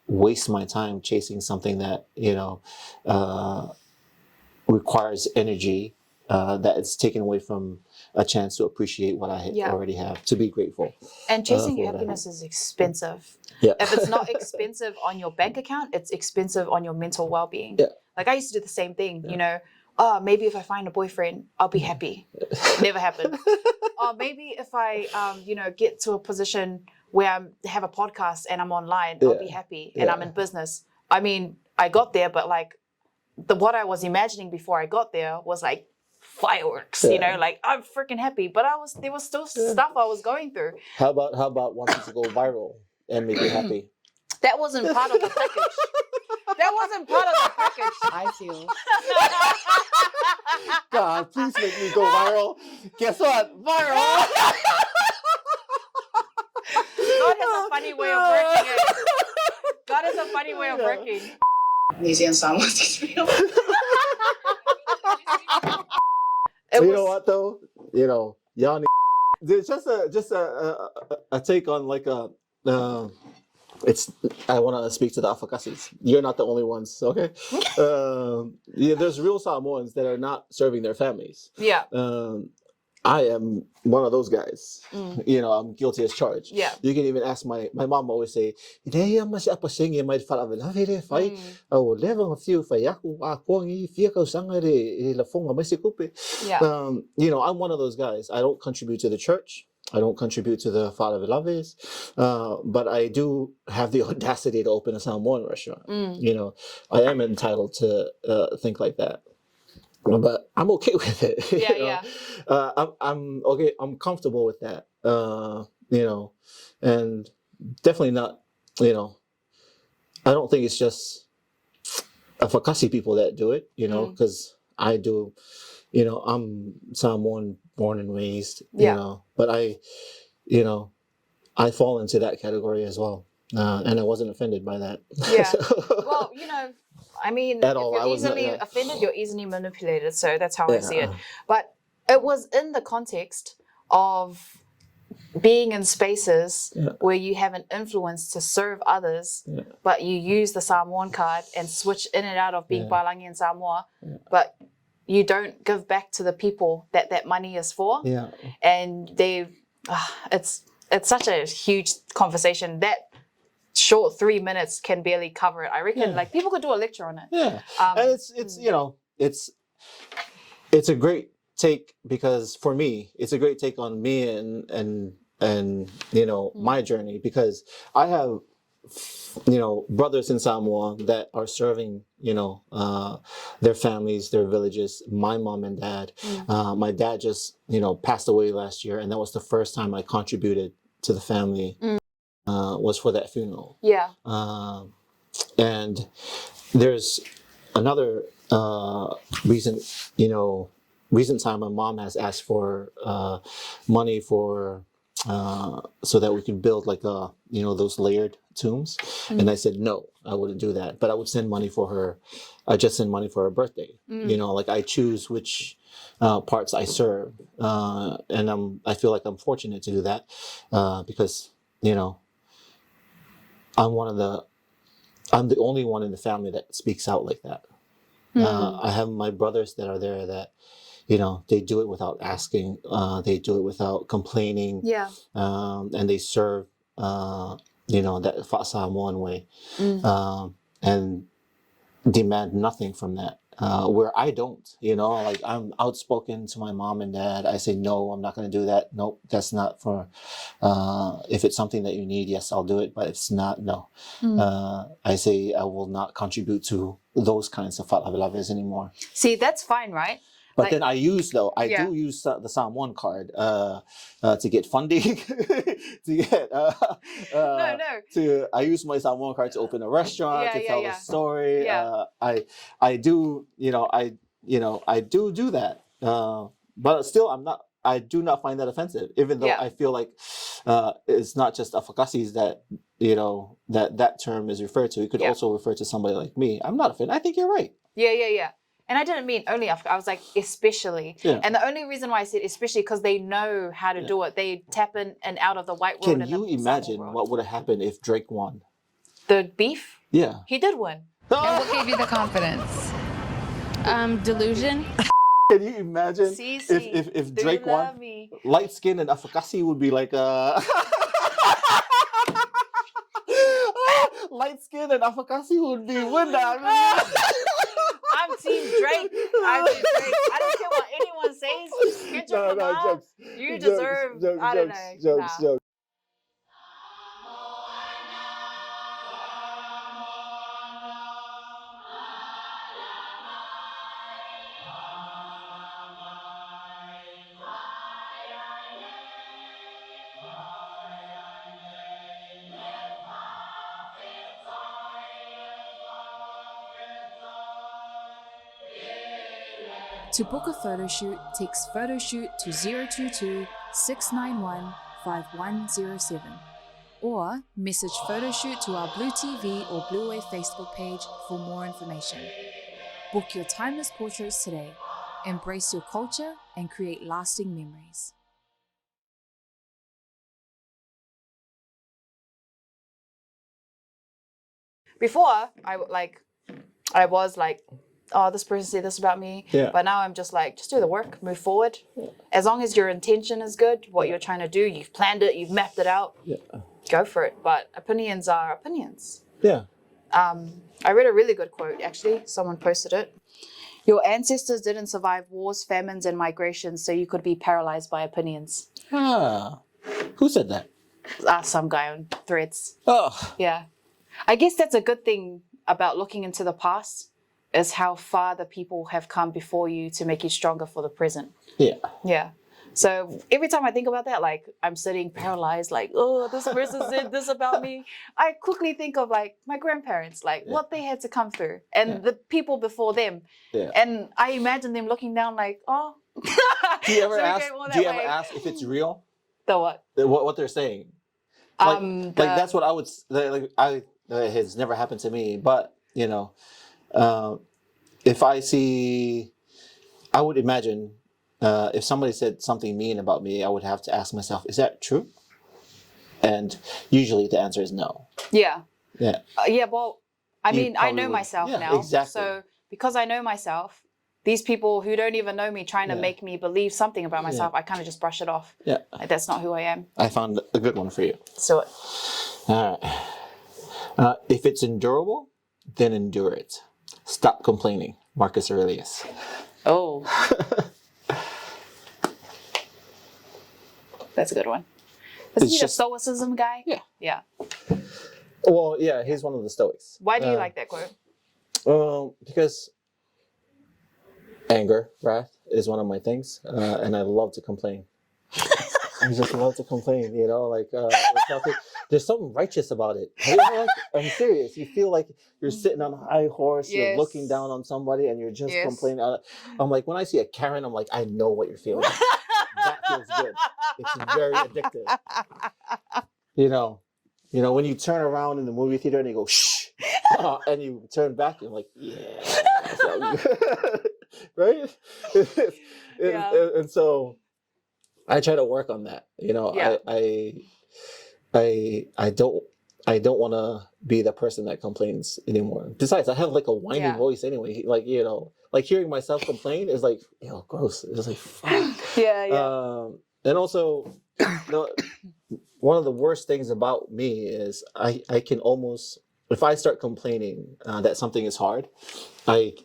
[SPEAKER 2] waste my time chasing something that requires energy, that it's taken away from a chance to appreciate what I already have, to be grateful.
[SPEAKER 1] And chasing happiness is expensive. If it's not expensive on your bank account, it's expensive on your mental well-being. Like I used to do the same thing, maybe if I find a boyfriend, I'll be happy. Never happened. Or maybe if I, get to a position where I have a podcast and I'm online, I'll be happy and I'm in business. I mean, I got there, but like what I was imagining before I got there was like fireworks, you know, like I'm freaking happy. But there was still stuff I was going through.
[SPEAKER 2] How about wanting to go viral and make you happy?
[SPEAKER 1] That wasn't part of the package. That wasn't part of the package.
[SPEAKER 3] I feel.
[SPEAKER 2] God, please make me go viral. Guess what? Viral.
[SPEAKER 1] God has a funny way of working it. God has a funny way of working.
[SPEAKER 3] New Zealand Samoa's experience.
[SPEAKER 2] You know what though? You know, y'all need. There's just a take on like a. It's. I want to speak to the Afakasis. You're not the only ones, okay? Yeah, there's real Samoans that are not serving their families.
[SPEAKER 1] Yeah.
[SPEAKER 2] I am one of those guys. You know, I'm guilty as charged.
[SPEAKER 1] Yeah.
[SPEAKER 2] You can even ask my mom always say, "Idea mas apa singi mai fala vela vele fai au leva a few fai aku a kongi fia kau sanga de la fonga mai se kupe."
[SPEAKER 1] Yeah.
[SPEAKER 2] You know, I'm one of those guys. I don't contribute to the church. I don't contribute to the Fala Velaves, but I do have the audacity to open a Samoan restaurant. You know, I am entitled to think like that. But I'm okay with it.
[SPEAKER 1] Yeah,
[SPEAKER 2] you know?
[SPEAKER 1] yeah.
[SPEAKER 2] I'm okay. I'm comfortable with that. You know, and definitely not. You know, I don't think it's just Fakasi people that do it. You know, because I do. You know, I'm Samoan born and raised.
[SPEAKER 1] Yeah.
[SPEAKER 2] You know, but you know, I fall into that category as well, and I wasn't offended by that.
[SPEAKER 1] Yeah. Well, you know. I mean,
[SPEAKER 2] At
[SPEAKER 1] if
[SPEAKER 2] all,
[SPEAKER 1] you're
[SPEAKER 2] I was not,
[SPEAKER 1] easily
[SPEAKER 2] yeah.
[SPEAKER 1] offended, you're easily manipulated. So that's how I see it. But it was in the context of being in spaces where you have an influence to serve others, but you use the Samoan card and switch in and out of being Palangi in Samoa, but you don't give back to the people that money is for.
[SPEAKER 2] Yeah.
[SPEAKER 1] And it's such a huge conversation that short 3 minutes can barely cover it. I reckon like people could do a lecture on it.
[SPEAKER 2] Yeah. And it's you know, it's a great take because for me, it's a great take on me and you know, my journey because I have you know, brothers in Samoa that are serving, you know, their families, their villages, my mom and dad. My dad just, you know, passed away last year and that was the first time I contributed to the family. Was for that funeral.
[SPEAKER 1] Yeah.
[SPEAKER 2] And there's another recent time my mom has asked for money for so that we can build like you know, those layered tombs. And I said no, I wouldn't do that. But I would send money for her. I just send money for her birthday. You know, like I choose which parts I serve, and I feel like I'm fortunate to do that because you know. I'm the only one in the family that speaks out like that. I have my brothers that are there that, you know, they do it without asking. They do it without complaining.
[SPEAKER 1] Yeah.
[SPEAKER 2] And they serve, you know, that Samoan way, and demand nothing from that. Where I don't, you know, like I'm outspoken to my mom and dad. I say, no, I'm not going to do that. Nope, that's not for, if it's something that you need, yes, I'll do it. But if it's not, no. I say I will not contribute to those kinds of falavelavas anymore.
[SPEAKER 1] See, that's fine, right?
[SPEAKER 2] But
[SPEAKER 1] Like,
[SPEAKER 2] then I do use the Samoan card to get funding, to get I use my Samoan card to open a restaurant, to tell a story.
[SPEAKER 1] Yeah.
[SPEAKER 2] I do, you know, I do that. But still, I do not find that offensive, even though I feel like it's not just Afakasis that, you know, that term is referred to. It could also refer to somebody like me. I'm not offended. I think you're right.
[SPEAKER 1] Yeah. And I didn't mean only Africa. I was like, especially. Yeah. And the only reason why I said especially because they know how to do it. They tap in and out of the white world.
[SPEAKER 2] Can you imagine what would have happened if Drake won?
[SPEAKER 1] The beef?
[SPEAKER 2] Yeah.
[SPEAKER 1] He did win.
[SPEAKER 4] And what gave you the confidence? Delusion.
[SPEAKER 2] Can you imagine if Drake won? Light skin and Afakasi would be like light skin and Afakasi would be winner.
[SPEAKER 1] I'm Team Drake. I don't care what anyone says. Get your mouth. You deserve. I don't know.
[SPEAKER 2] Jokes.
[SPEAKER 1] To book a photo shoot, text photoshoot to 022 691 5107 or message photoshoot to our Blue TV or Bluwave Facebook page for more information. Book your timeless portraits today. Embrace your culture and create lasting memories. Before, I was like, oh, this person said this about me.
[SPEAKER 2] Yeah.
[SPEAKER 1] But now I'm just like, just do the work, move forward. As long as your intention is good, what you're trying to do, you've planned it, you've mapped it out, go for it. But opinions are opinions.
[SPEAKER 2] Yeah.
[SPEAKER 1] I read a really good quote, actually. Someone posted it. Your ancestors didn't survive wars, famines, and migrations, so you could be paralyzed by opinions.
[SPEAKER 2] Ah. Who said that?
[SPEAKER 1] Some guy on Threads.
[SPEAKER 2] Oh.
[SPEAKER 1] Yeah. I guess that's a good thing about looking into the past, is how far the people have come before you to make you stronger for the present.
[SPEAKER 2] Yeah.
[SPEAKER 1] Yeah. So every time I think about that, like I'm sitting paralyzed, like, oh, this person said this about me. I quickly think of like my grandparents, like what they had to come through and the people before them.
[SPEAKER 2] Yeah.
[SPEAKER 1] And I imagine them looking down like, oh.
[SPEAKER 2] Do you ever
[SPEAKER 1] So
[SPEAKER 2] ask if it's real?
[SPEAKER 1] The what?
[SPEAKER 2] What they're saying? Like that's what I would it has never happened to me, but you know, if I see, I would imagine if somebody said something mean about me, I would have to ask myself, is that true? And usually the answer is no.
[SPEAKER 1] Yeah.
[SPEAKER 2] Yeah.
[SPEAKER 1] Well, I mean, I know myself now.
[SPEAKER 2] Exactly.
[SPEAKER 1] So because I know myself, these people who don't even know me trying to make me believe something about myself, I kind of just brush it off.
[SPEAKER 2] Yeah.
[SPEAKER 1] Like, that's not who I am.
[SPEAKER 2] I found a good one for you.
[SPEAKER 1] So
[SPEAKER 2] All right. If it's endurable, then endure it. Stop complaining. Marcus Aurelius.
[SPEAKER 1] Oh. That's a good one. Is he the Stoicism guy?
[SPEAKER 2] Yeah.
[SPEAKER 1] Yeah.
[SPEAKER 2] Well, yeah, he's one of the Stoics.
[SPEAKER 1] Why do you like that quote?
[SPEAKER 2] Because anger, wrath is one of my things, and I love to complain. I just love to complain, you know, like there's something righteous about it. I'm serious. You feel like you're sitting on a high horse, you're looking down on somebody, and you're just complaining. I'm like, when I see a Karen, I'm like, I know what you're feeling. That feels good. It's very addictive. You know, when you turn around in the movie theater and you go, shh, and you turn back, you're like, yeah. Right? And so I try to work on that. You know, I don't want to be the person that complains anymore. Besides, I have like a whiny voice anyway. Like, you know, like hearing myself complain is like, you know, gross. It's like, fuck. And also, one of the worst things about me is I can almost, if I start complaining that something is hard, I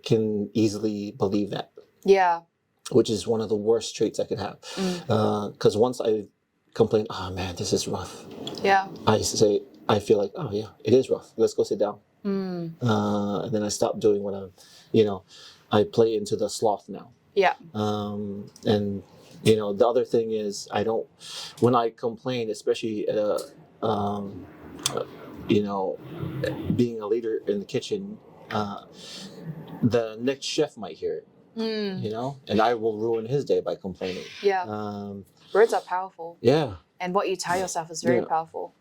[SPEAKER 2] can easily believe that. Yeah. Which is one of the worst traits I could have. Because once I complain, oh man, this is rough. Yeah. I feel like, oh yeah, it is rough. Let's go sit down. And then I stop doing what I play into the sloth now. Yeah. And you know, the other thing is when I complain, especially being a leader in the kitchen, the next chef might hear it. You know, and I will ruin his day by complaining. Yeah. Words are powerful. Yeah. And what you tell yourself is very powerful.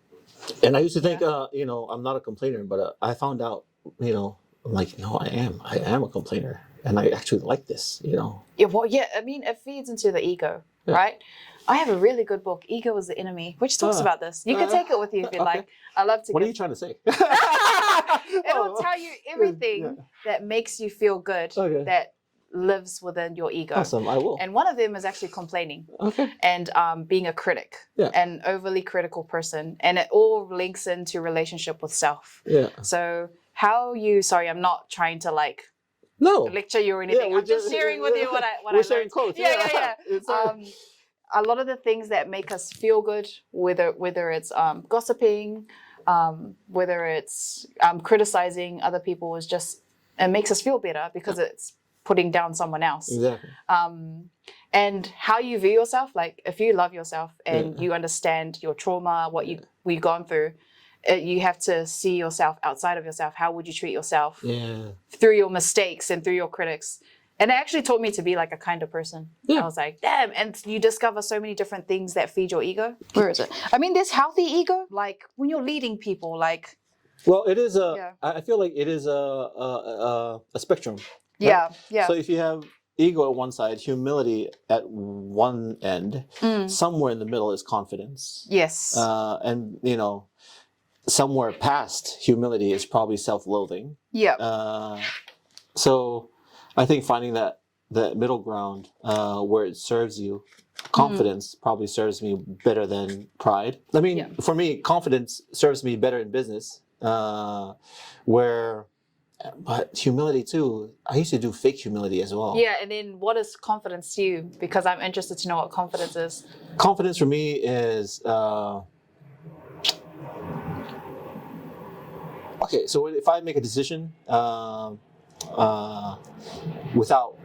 [SPEAKER 2] And I used to think, I'm not a complainer, but I found out, I'm like, no, I am a complainer, and I actually like this, you know. Yeah. Well, yeah. I mean, it feeds into the ego, right? I have a really good book, Ego is the Enemy, which talks about this. You can take it with you if you'd like. I love to. What are you trying to say? It'll tell you everything that makes you feel good. Okay. That lives within your ego. Awesome, I will. And one of them is actually complaining. Okay. And being a critic. Yeah. An overly critical person. And it all links into relationship with self. Yeah. So sorry, I'm not trying to lecture you or anything. I'm just sharing with you what I learned. Sharing quotes. Yeah. A lot of the things that make us feel good, whether it's gossiping, whether it's criticizing other people, it makes us feel better because it's putting down someone else. Exactly. And how you view yourself, like if you love yourself and you understand your trauma, what you've gone through, you have to see yourself outside of yourself. How would you treat yourself through your mistakes and through your critics?
[SPEAKER 1] And it actually taught me to be like a kinder person.
[SPEAKER 2] Yeah.
[SPEAKER 1] I was like, damn. And you discover so many different things that feed your ego. Where is it? I mean, there's healthy ego. Like when you're leading people, like.
[SPEAKER 2] Well, it is
[SPEAKER 1] Yeah.
[SPEAKER 2] I feel like it is a spectrum. right?
[SPEAKER 1] Yeah. Yeah.
[SPEAKER 2] So if you have ego at one side, humility at one end, somewhere in the middle is confidence.
[SPEAKER 1] Yes.
[SPEAKER 2] And, you know, somewhere past humility is probably self-loathing.
[SPEAKER 1] Yeah.
[SPEAKER 2] So I think finding that middle ground where it serves you, confidence probably serves me better than pride. I mean, for me, confidence serves me better in business, but humility too. I used to do fake humility as well.
[SPEAKER 1] Yeah. And then what is confidence to you? Because I'm interested to know what confidence is.
[SPEAKER 2] Confidence for me is okay. So if I make a decision without,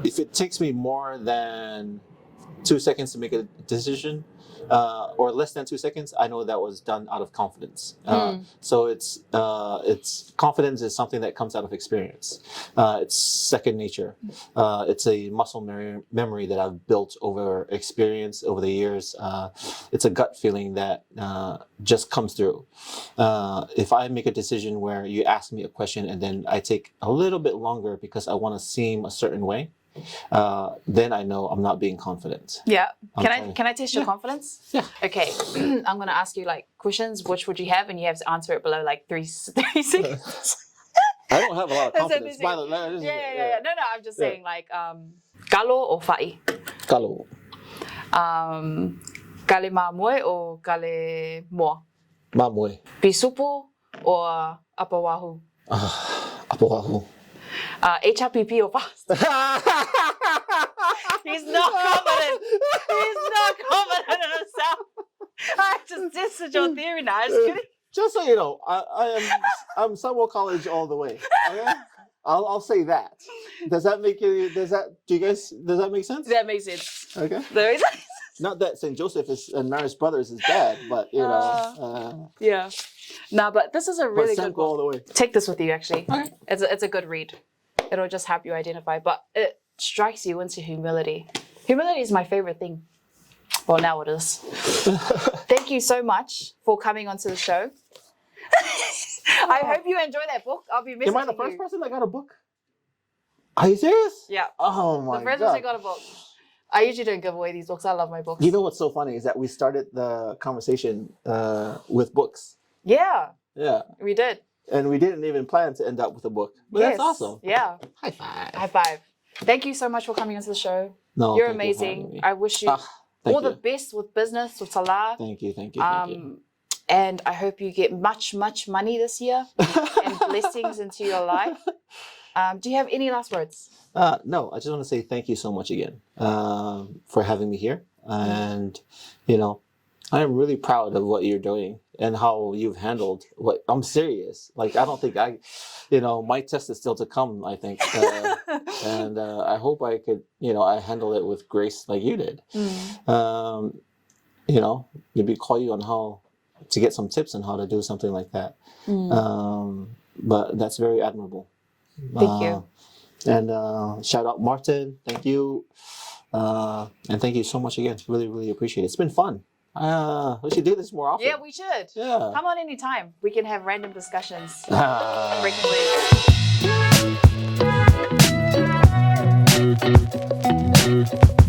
[SPEAKER 2] if it takes me more than 2 seconds to make a decision, or less than 2 seconds, I know that was done out of confidence. So it's confidence is something that comes out of experience. It's second nature. It's a muscle memory that I've built over experience over the years. It's a gut feeling that just comes through. If I make a decision where you ask me a question and then I take a little bit longer because I want to seem a certain way, then I know I'm not being confident.
[SPEAKER 1] Yeah. Can I test your confidence?
[SPEAKER 2] Yeah.
[SPEAKER 1] Okay. I'm gonna ask you like questions. Which would you have? And you have to answer it below like 3 seconds.
[SPEAKER 2] I don't have a lot of
[SPEAKER 1] That's
[SPEAKER 2] confidence.
[SPEAKER 1] amazing.
[SPEAKER 2] By the way,
[SPEAKER 1] Yeah. No. I'm just saying like galo or fai.
[SPEAKER 2] Galo.
[SPEAKER 1] Kale mamoe or kale moa.
[SPEAKER 2] Mamoe.
[SPEAKER 1] Pisupo or apawahu.
[SPEAKER 2] Apawahu.
[SPEAKER 1] HRPP or fast. He's not confident. He's not confident in himself. I just tested your theory now. Just kidding.
[SPEAKER 2] Just so you know, I'm Samoa College all the way. Okay? I'll say that. Does that make does that make sense?
[SPEAKER 1] That makes sense.
[SPEAKER 2] Okay.
[SPEAKER 1] There is.
[SPEAKER 2] Not that St. Joseph and Marist Brothers is bad, but you know.
[SPEAKER 1] Yeah. No, but this is a really good
[SPEAKER 2] all the
[SPEAKER 1] book.
[SPEAKER 2] way.
[SPEAKER 1] Take this with you actually.
[SPEAKER 2] Okay.
[SPEAKER 1] It's a good read. It'll just help you identify. But it strikes you into humility. Humility is my favorite thing. Well, now it is. Thank you so much for coming onto the show. I hope you enjoy that book. I'll be missing you.
[SPEAKER 2] Am I the first person that got a book? Are you serious?
[SPEAKER 1] Yeah.
[SPEAKER 2] Oh my god.
[SPEAKER 1] The first person got a book. I usually don't give away these books. I love my books.
[SPEAKER 2] You know what's so funny is that we started the conversation with books.
[SPEAKER 1] Yeah.
[SPEAKER 2] Yeah.
[SPEAKER 1] We did.
[SPEAKER 2] And we didn't even plan to end up with a book. But
[SPEAKER 1] Yes.
[SPEAKER 2] that's awesome.
[SPEAKER 1] Yeah.
[SPEAKER 2] High five.
[SPEAKER 1] High five. Thank you so much for coming onto the show.
[SPEAKER 2] No,
[SPEAKER 1] You're
[SPEAKER 2] thank you for having
[SPEAKER 1] amazing.
[SPEAKER 2] me.
[SPEAKER 1] I wish you
[SPEAKER 2] Thank
[SPEAKER 1] all
[SPEAKER 2] you.
[SPEAKER 1] the best with business, with Tala.
[SPEAKER 2] Thank you. Thank you.
[SPEAKER 1] And I hope you get much money this year and blessings into your life. Do you have any last words?
[SPEAKER 2] No, I just want to say thank you so much again for having me here. And, you know, I am really proud of what you're doing and how you've handled what I'm serious. Like, I don't think my test is still to come, I think. And I hope I could, I handle it with grace like you did. Maybe call you on how to get some tips on how to do something like that. But that's very admirable.
[SPEAKER 1] Thank you.
[SPEAKER 2] And shout out Martin, thank you. And thank you so much again. Really, really appreciate it. It's been fun. We should do this more often.
[SPEAKER 1] Yeah, we should.
[SPEAKER 2] Yeah.
[SPEAKER 1] Come on anytime. We can have random discussions.
[SPEAKER 2] Ah.
[SPEAKER 1] Breaking waves.